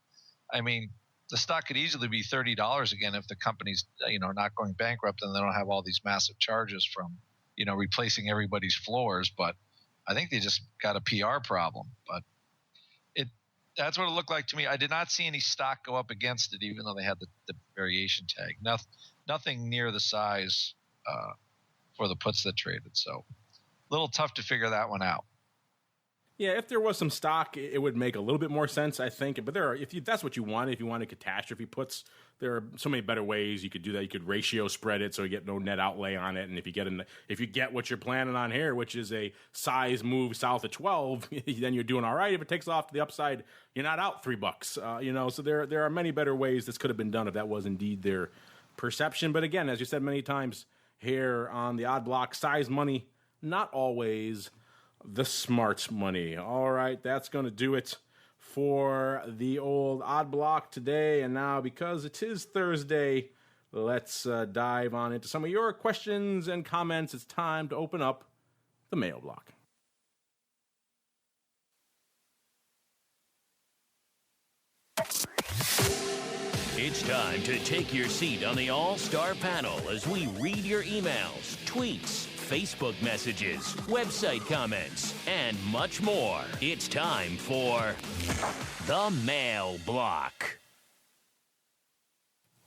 I mean, the stock could easily be $30 again if the company's, not going bankrupt and they don't have all these massive charges from, replacing everybody's floors. But I think they just got a PR problem. But that's what it looked like to me. I did not see any stock go up against it, even though they had the variation tag. Nothing near the size for the puts that traded. So a little tough to figure that one out. Yeah, if there was some stock, it would make a little bit more sense, I think. But that's what you want. If you want a catastrophe puts, there are so many better ways you could do that. You could ratio spread it so you get no net outlay on it. And if you get what you're planning on here, which is a size move south of 12, then you're doing all right. If it takes off to the upside, you're not out $3. So there are many better ways this could have been done if that was indeed their perception. But again, as you said many times here on the Odd Block, size money, not always the smart money. All right, that's going to do it for the old Odd Block today. And now, because it is Thursday, let's dive on into some of your questions and comments. It's time to open up the mail block. It's time to take your seat on the All-Star panel as we read your emails, tweets, Facebook messages, website comments, and much more. It's time for the Mail Block.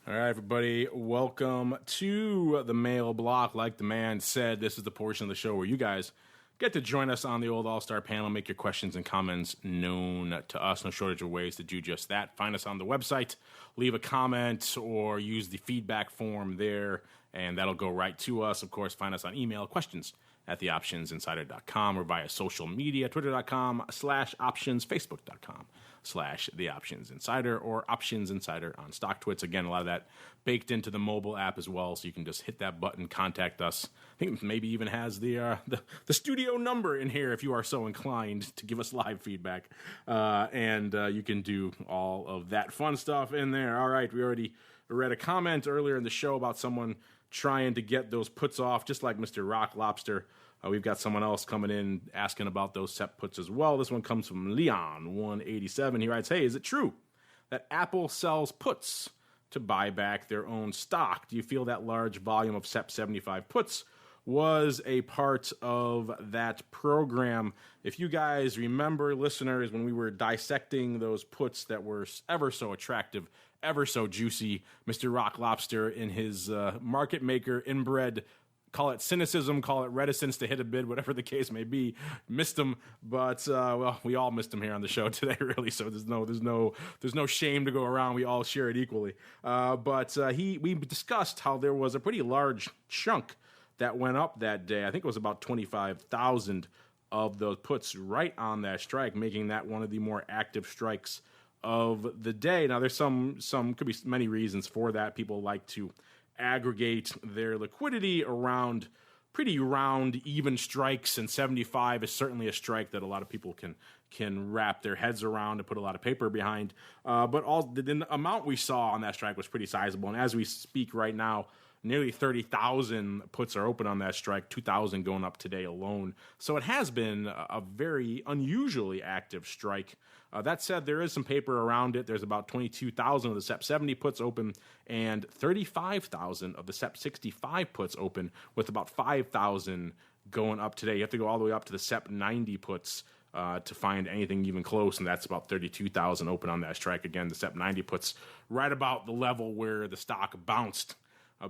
All right, everybody, welcome to the Mail Block. Like the man said, this is the portion of the show where you guys get to join us on the old All-Star panel, make your questions and comments known to us. No shortage of ways to do just that. Find us on the website, leave a comment, or use the feedback form there, and that'll go right to us. Of course, find us on email, questions at theoptionsinsider.com, or via social media, twitter.com/options, facebook.com/theoptionsinsider, or Options Insider on StockTwits. Again, a lot of that baked into the mobile app as well, so you can just hit that button, contact us. I think maybe even has the studio number in here if you are so inclined to give us live feedback, and you can do all of that fun stuff in there. All right, we already read a comment earlier in the show about someone trying to get those puts off, just like Mr. Rock Lobster. We've got someone else coming in asking about those Sep puts as well. This one comes from Leon187. He writes, hey, is it true that Apple sells puts to buy back their own stock? Do you feel that large volume of Sep 75 puts was a part of that program. If you guys remember, listeners, when we were dissecting those puts that were ever so attractive, ever so juicy, Mr. Rock Lobster in his market maker inbred, call it cynicism, call it reticence to hit a bid, whatever the case may be, missed him. But well, we all missed him here on the show today, really. So there's no shame to go around. We all share it equally. But we discussed how there was a pretty large chunk that went up that day. I think it was about 25,000 of those puts right on that strike, making that one of the more active strikes of the day. Now, there's some could be many reasons for that. People like to aggregate their liquidity around pretty round, even strikes, and 75 is certainly a strike that a lot of people can wrap their heads around and put a lot of paper behind. But the amount we saw on that strike was pretty sizable, and as we speak right now, nearly 30,000 puts are open on that strike, 2,000 going up today alone. So it has been a very unusually active strike. That said, there is some paper around it. There's about 22,000 of the SEP 70 puts open and 35,000 of the SEP 65 puts open, with about 5,000 going up today. You have to go all the way up to the SEP 90 puts to find anything even close, and that's about 32,000 open on that strike. Again, the SEP 90 puts right about the level where the stock bounced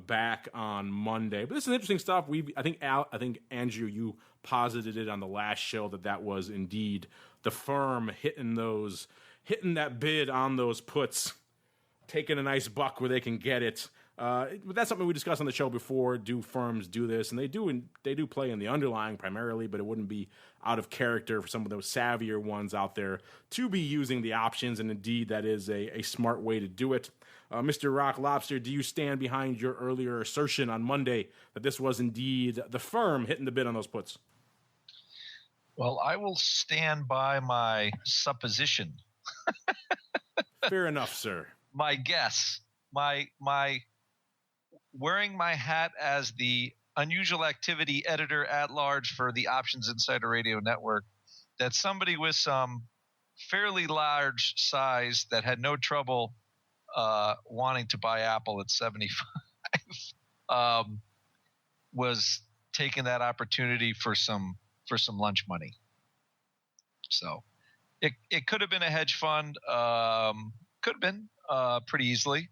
back on Monday. But this is interesting stuff. I think Andrew, you posited it on the last show that was indeed the firm hitting that bid on those puts, taking a nice buck where they can get it. But that's something we discussed on the show before. Do firms do this? And they do play in the underlying primarily, but it wouldn't be out of character for some of those savvier ones out there to be using the options. And indeed, that is a smart way to do it. Mr. Rock Lobster, do you stand behind your earlier assertion on Monday that this was indeed the firm hitting the bid on those puts? Well, I will stand by my supposition. Fair enough, sir. My guess, my wearing my hat as the unusual activity editor at large for the Options Insider Radio Network, that somebody with some fairly large size that had no trouble wanting to buy Apple at 75 was taking that opportunity for some lunch money. So it could have been a hedge fund, could have been pretty easily.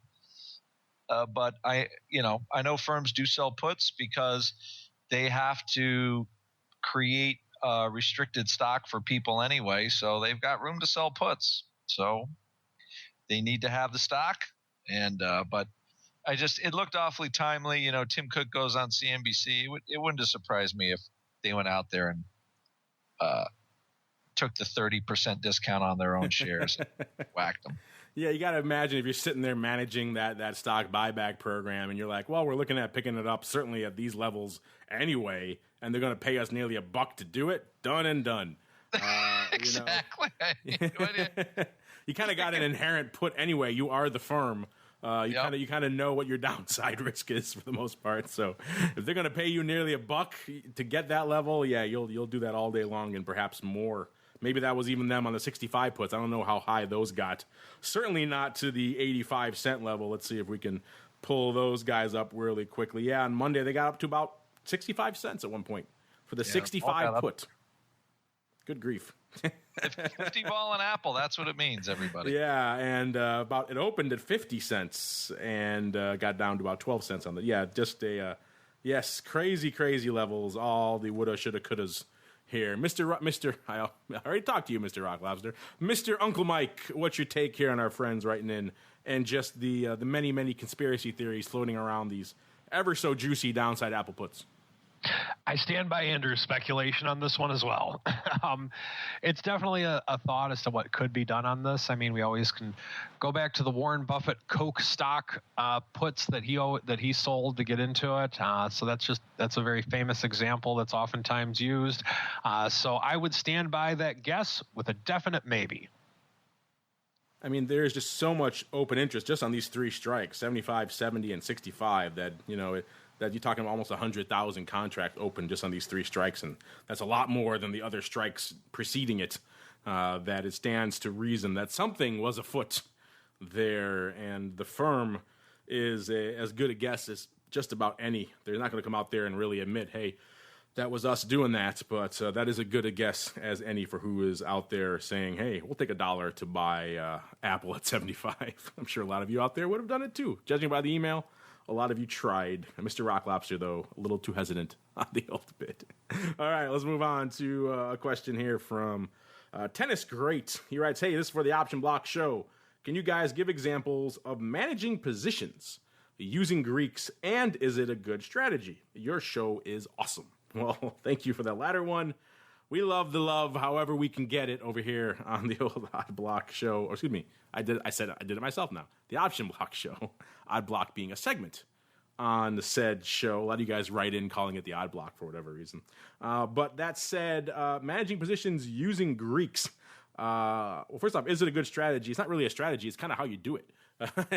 But I know firms do sell puts because they have to create restricted stock for people anyway, so they've got room to sell puts. So they need to have the stock, and but it looked awfully timely. You know, Tim Cook goes on CNBC. It wouldn't have surprised me if they went out there and took the 30% discount on their own shares and whacked them. Yeah, you got to imagine if you're sitting there managing that stock buyback program and you're like, well, we're looking at picking it up certainly at these levels anyway, and they're going to pay us nearly $1 to do it. Done and done. Exactly. You kind of got an inherent put anyway. You are the firm. You kind of know what your downside risk is for the most part. So if they're going to pay you nearly $1 to get that level, yeah, you'll do that all day long and perhaps more. Maybe that was even them on the 65 puts. I don't know how high those got. Certainly not to the 85-cent level. Let's see if we can pull those guys up really quickly. Yeah, on Monday they got up to about 65 cents at one point for the 65 put. Good grief. 50 ball an apple, that's what it means, everybody. Yeah, and it opened at 50 cents and got down to about 12 cents on the. Yeah, just crazy levels. All the woulda, shoulda, couldas here. I already talked to you, Mr. Rock Lobster. Mr. Uncle Mike, what's your take here on our friends writing in and just the many conspiracy theories floating around these ever so juicy downside Apple puts? I stand by Andrew's speculation on this one as well. It's definitely a thought as to what could be done on this. I mean, we always can go back to the Warren Buffett Coke stock puts that he sold to get into it. So that's a very famous example that's oftentimes used. So I would stand by that guess with a definite maybe. I mean, there's just so much open interest just on these three strikes, 75, 70, and 65, that, that you're talking about almost 100,000 contract open just on these three strikes, and that's a lot more than the other strikes preceding it. That it stands to reason that something was afoot there, and the firm is as good a guess as just about any. They're not going to come out there and really admit, hey, that was us doing that, but that is as good a guess as any for who is out there saying, hey, we'll take $1 to buy Apple at 75. I'm sure a lot of you out there would have done it too. Judging by the email, a lot of you tried. Mr. Rock Lobster, though, a little too hesitant on the old bit. All right, let's move on to a question here from Tennis Great. He writes, hey, this is for the Option Block show. Can you guys give examples of managing positions using Greeks, and is it a good strategy? Your show is awesome. Well, thank you for that latter one. We love the love however we can get it over here on the old Odd Block show. Or excuse me, I did it myself now. The Option Block show. Odd Block being a segment on the said show. A lot of you guys write in calling it the Odd Block for whatever reason. But that said, managing positions using Greeks. Well, first off, is it a good strategy? It's not really a strategy. It's kind of how you do it.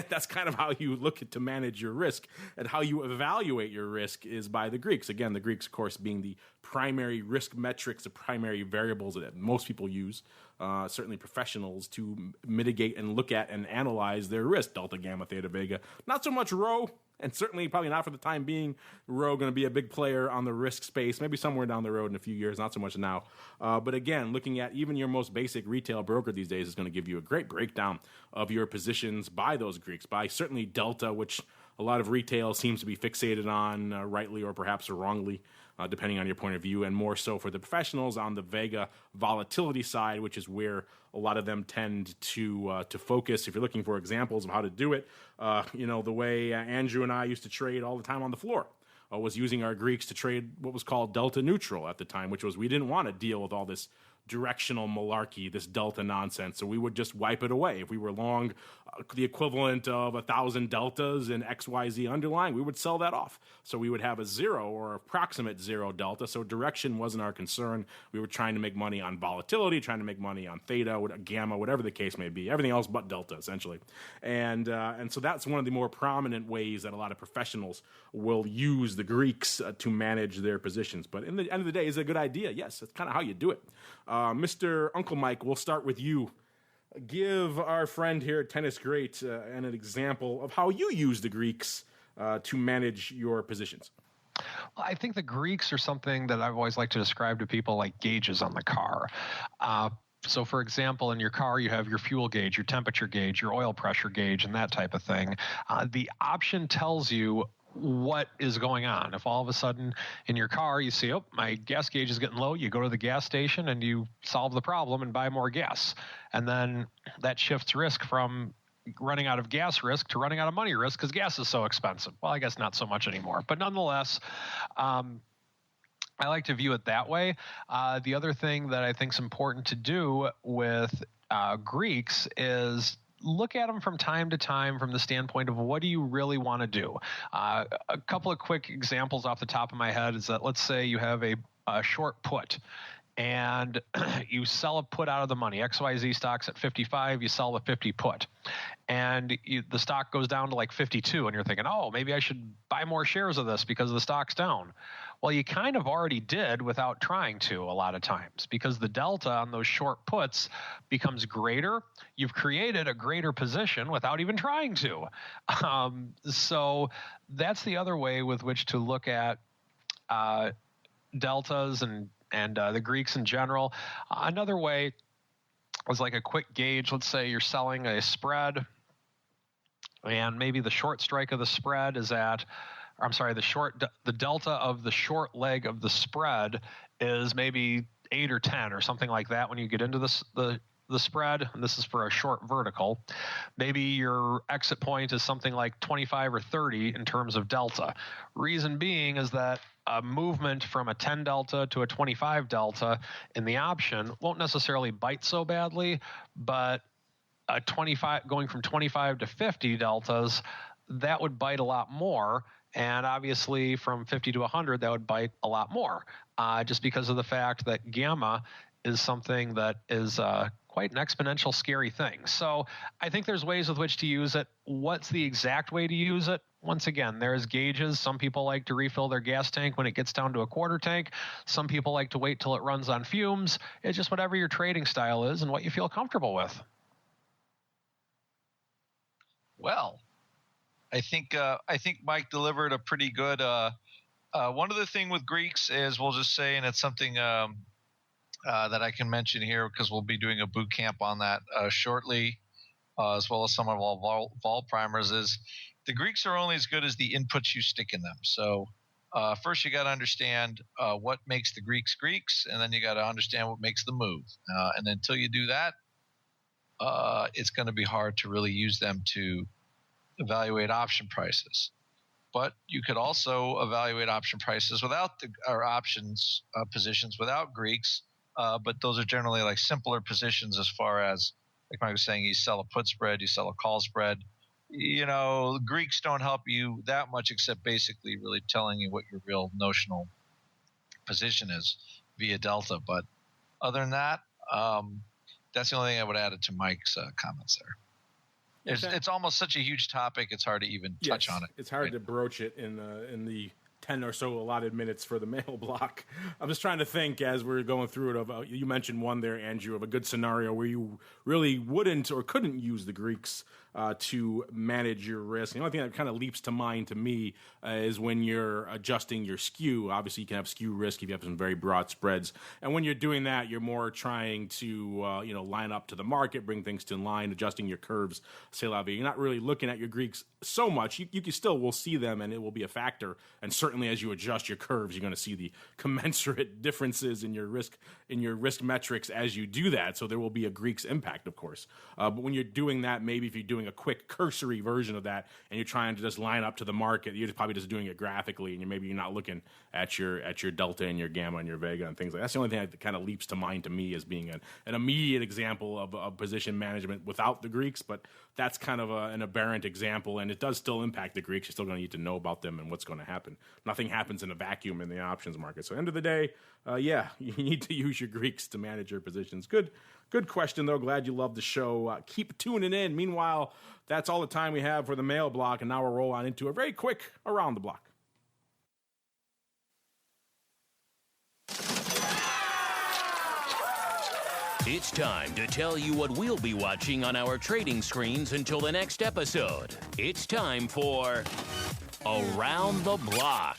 That's kind of how you look to manage your risk, and how you evaluate your risk is by the Greeks. Again, the Greeks, of course, being the primary risk metrics, the primary variables that most people use, certainly professionals, to mitigate and look at and analyze their risk. Delta, gamma, theta, vega. Not so much rho, and certainly probably not for the time being. Rho going to be a big player on the risk space, maybe somewhere down the road in a few years, not so much now. But again, looking at even your most basic retail broker these days is going to give you a great breakdown of your positions by those Greeks, by certainly delta, which a lot of retail seems to be fixated on, rightly or perhaps wrongly, depending on your point of view, and more so for the professionals on the Vega volatility side, which is where a lot of them tend to focus. If you're looking for examples of how to do it, the way Andrew and I used to trade all the time on the floor was using our Greeks to trade what was called delta neutral at the time, which was we didn't want to deal with all this directional malarkey, this delta nonsense, so we would just wipe it away. If we were long the equivalent of 1,000 deltas in XYZ underlying, we would sell that off. So we would have a zero or approximate zero delta, so direction wasn't our concern. We were trying to make money on volatility, trying to make money on theta, gamma, whatever the case may be, everything else but delta, essentially. And so that's one of the more prominent ways that a lot of professionals will use the Greeks to manage their positions. But in the end of the day, is it a good idea? Yes, that's kind of how you do it. Mr. Uncle Mike, we'll start with you. Give our friend here at Tennis Great an example of how you use the Greeks to manage your positions. Well, I think the Greeks are something that I've always liked to describe to people like gauges on the car. So, for example, in your car, you have your fuel gauge, your temperature gauge, your oil pressure gauge, and that type of thing. The option tells you what is going on. If all of a sudden in your car you see, oh, my gas gauge is getting low, you go to the gas station and you solve the problem and buy more gas. And then that shifts risk from running out of gas risk to running out of money risk because gas is so expensive. Well, I guess not so much anymore. But nonetheless, I like to view it that way. The other thing that I think is important to do with Greeks is look at them from time to time from the standpoint of what do you really want to do. A couple of quick examples off the top of my head is that let's say you have a short put and you sell a put out of the money. XYZ stock's at 55, you sell the 50 put. And the stock goes down to like 52 and you're thinking, oh, maybe I should buy more shares of this because the stock's down. Well, you kind of already did without trying to a lot of times because the delta on those short puts becomes greater. You've created a greater position without even trying to. So that's the other way with which to look at deltas and the Greeks in general. Another way was like a quick gauge. Let's say you're selling a spread and maybe the short strike of the spread is at, the delta of the short leg of the spread is maybe 8 or 10 or something like that when you get into the spread, and this is for a short vertical. Maybe your exit point is something like 25 or 30 in terms of delta. Reason being is that a movement from a 10 delta to a 25 delta in the option won't necessarily bite so badly, but a 25 going from 25 to 50 deltas, that would bite a lot more. And obviously from 50 to 100, that would bite a lot more, just because of the fact that gamma is something that is quite an exponential, scary thing. So I think there's ways with which to use it. What's the exact way to use it? Once again, there's gauges. Some people like to refill their gas tank when it gets down to a quarter tank. Some people like to wait till it runs on fumes. It's just whatever your trading style is and what you feel comfortable with. Well, I think Mike delivered a pretty good. One other thing with Greeks is we'll just say, and it's something that I can mention here because we'll be doing a boot camp on that shortly, as well as some of our vol primers. Is the Greeks are only as good as the inputs you stick in them. So first you got to understand what makes the Greeks Greeks, and then you got to understand what makes them move. And until you do that, it's going to be hard to really use them to evaluate option prices. But you could also evaluate option prices without or options positions without Greeks. But those are generally like simpler positions as far as, like Mike was saying, you sell a put spread, you sell a call spread. Greeks don't help you that much except basically really telling you what your real notional position is via delta. But other than that, that's the only thing I would add to Mike's comments there. It's almost such a huge topic; it's hard to even touch on it. It's hard to broach it in the 10 or so allotted minutes for the mail block. I'm just trying to think as we're going through it. You mentioned one there, Andrew, of a good scenario where you really wouldn't or couldn't use the Greeks to manage your risk. The only thing that kind of leaps to mind to me is when you're adjusting your skew. Obviously, you can have skew risk if you have some very broad spreads. And when you're doing that, you're more trying to line up to the market, bring things to line, adjusting your curves. C'est la vie. You're not really looking at your Greeks so much. You can still will see them, and it will be a factor. And certainly, as you adjust your curves, you're going to see the commensurate differences in your risk metrics as you do that. So there will be a Greeks impact, of course. But when you're doing that, maybe if you're doing a quick cursory version of that, and you're trying to just line up to the market, you're probably just doing it graphically, and you're not looking at your delta and your gamma and your vega and things like that. That's the only thing that kind of leaps to mind to me as being an immediate example of position management without the Greeks. But that's kind of an aberrant example, and it does still impact the Greeks. You're still going to need to know about them and what's going to happen. Nothing happens in a vacuum in the options market. So end of the day, you need to use your Greeks to manage your positions. Good question, though. Glad you love the show. Keep tuning in. Meanwhile, that's all the time we have for the mail block, and now we'll roll on into a very quick Around the Block. It's time to tell you what we'll be watching on our trading screens until the next episode. It's time for Around the Block.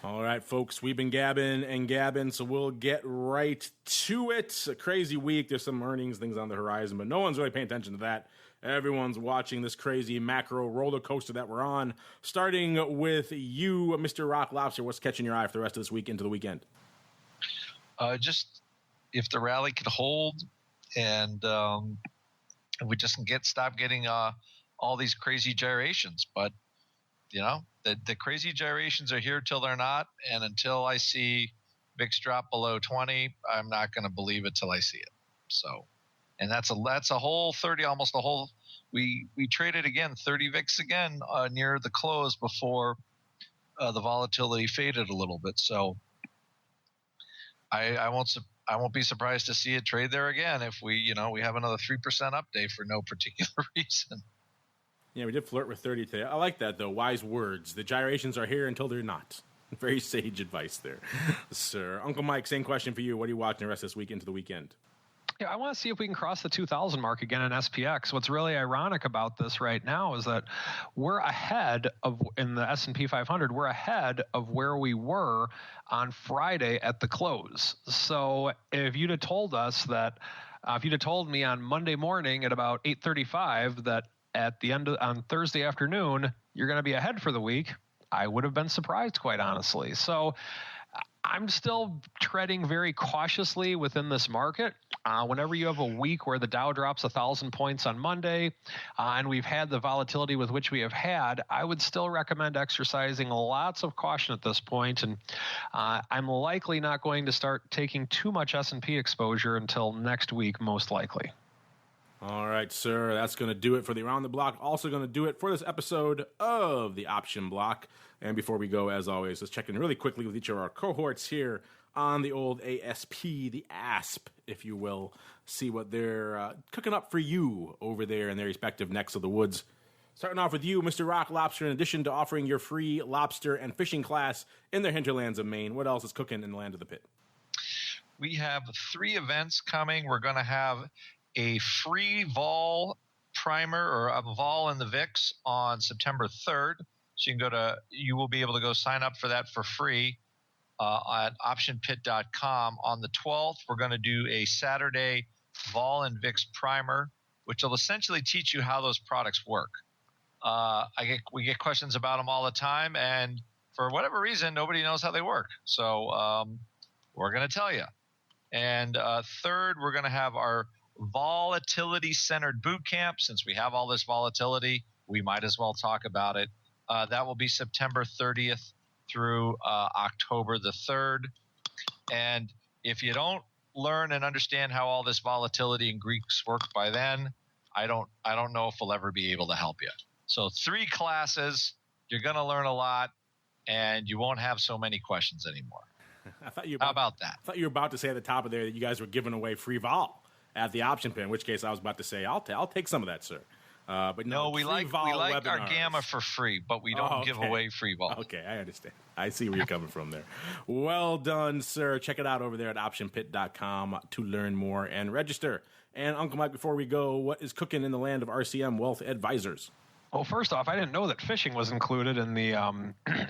All right, folks, we've been gabbing, so we'll get right to it. A crazy week. There's some earnings, things on the horizon, but no one's really paying attention to that. Everyone's watching this crazy macro roller coaster that we're on. Starting with you, Mr. Rock Lobster, what's catching your eye for the rest of this week into the weekend? Just if the rally could hold and we just stop getting all these crazy gyrations. But, the crazy gyrations are here till they're not. And until I see VIX drop below 20, I'm not going to believe it till I see it. So, and that's a whole 30, almost a whole. We traded again 30 VIX again near the close before the volatility faded a little bit. So I won't be surprised to see it trade there again if we have another 3% update for no particular reason. Yeah, we did flirt with 30 today. I like that, though. Wise words. The gyrations are here until they're not. Very sage advice there, sir. Uncle Mike, same question for you. What are you watching the rest of this week into the weekend? Yeah, I want to see if we can cross the 2,000 mark again in SPX. What's really ironic about this right now is that we're ahead of, in the S&P 500, we're ahead of where we were on Friday at the close. So if you'd have told us that, if you'd have told me on Monday morning at about 8:35 that at the end on Thursday afternoon, you're going to be ahead for the week, I would have been surprised, quite honestly. So I'm still treading very cautiously within this market. Whenever you have a week where the Dow drops 1,000 points on Monday, and we've had the volatility with which we have had, I would still recommend exercising lots of caution at this point. And I'm likely not going to start taking too much S&P exposure until next week, most likely. All right, sir. That's going to do it for the Around the Block. Also going to do it for this episode of the Option Block. And before we go, as always, let's check in really quickly with each of our cohorts here on the old ASP, the ASP, if you will. See what they're cooking up for you over there in their respective necks of the woods. Starting off with you, Mr. Rock Lobster, in addition to offering your free lobster and fishing class in the hinterlands of Maine, what else is cooking in the land of the pit? We have 3 events coming. We're going to have a free vol primer or a vol in the VIX on September 3rd. So you will be able to go sign up for that for free at optionpit.com. On the 12th, we're going to do a Saturday vol and VIX primer, which will essentially teach you how those products work. We get questions about them all the time, and for whatever reason, nobody knows how they work. So we're going to tell you. And third, we're going to have our volatility-centered boot camp. Since we have all this volatility, we might as well talk about it. That will be September 30th through October the 3rd. And if you don't learn and understand how all this volatility and Greeks work by then, I don't know if we'll ever be able to help you. So 3 classes, you're going to learn a lot, and you won't have so many questions anymore. How about that? I thought you were about to say at the top of there that you guys were giving away free vol at the option pin, in which case I was about to say, I'll take some of that, sir. But no, we like our gamma for free, but we don't give away free vol. Okay, I understand. I see where you're coming from there. Well done, sir. Check it out over there at optionpit.com to learn more and register. And Uncle Mike, before we go, what is cooking in the land of RCM Wealth Advisors? Well, first off, I didn't know that fishing was included in the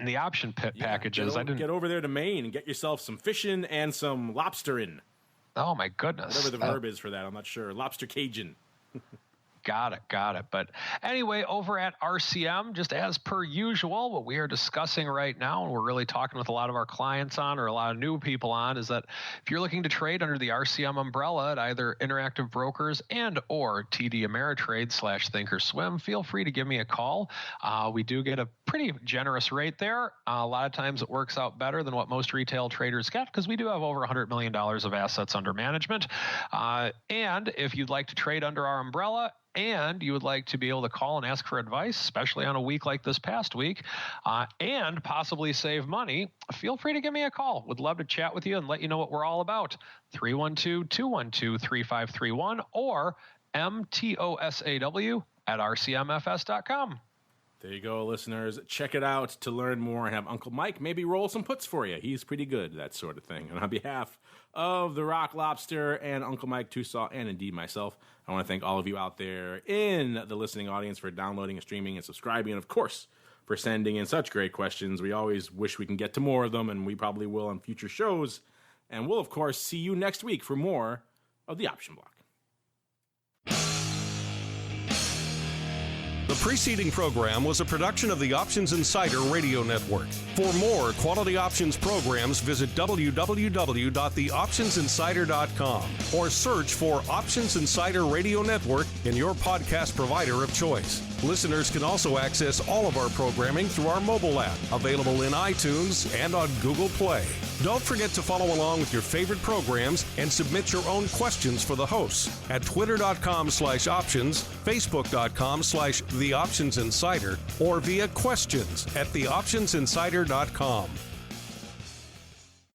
the option pit packages. Get over there to Maine and get yourself some fishing and some lobstering. Oh my goodness! Whatever the verb is for that, I'm not sure. Lobster Cajun. Got it. But anyway, over at RCM, just as per usual, what we are discussing right now, and we're really talking with a lot of our clients on, or a lot of new people on, is that if you're looking to trade under the RCM umbrella at either Interactive Brokers and or TD Ameritrade / Thinkorswim, feel free to give me a call. We do get a pretty generous rate there. A lot of times it works out better than what most retail traders get because we do have over $100 million of assets under management. And if you'd like to trade under our umbrella, and you would like to be able to call and ask for advice, especially on a week like this past week, and possibly save money, feel free to give me a call. Would love to chat with you and let you know what we're all about. 312-212-3531 or mtosaw@rcmfs.com. There you go, listeners. Check it out to learn more and have Uncle Mike maybe roll some puts for you. He's pretty good, that sort of thing. And on behalf of the Rock Lobster and Uncle Mike Tusaw, and indeed myself, I want to thank all of you out there in the listening audience for downloading and streaming and subscribing, and of course, for sending in such great questions. We always wish we can get to more of them, and we probably will on future shows. And we'll, of course, see you next week for more of the Option Block. The preceding program was a production of the Options Insider Radio Network. For more quality options programs, visit www.theoptionsinsider.com or search for Options Insider Radio Network in your podcast provider of choice. Listeners can also access all of our programming through our mobile app, available in iTunes and on Google Play. Don't forget to follow along with your favorite programs and submit your own questions for the hosts at twitter.com/options, facebook.com/theoptionsinsider, or via questions@theoptionsinsider.com.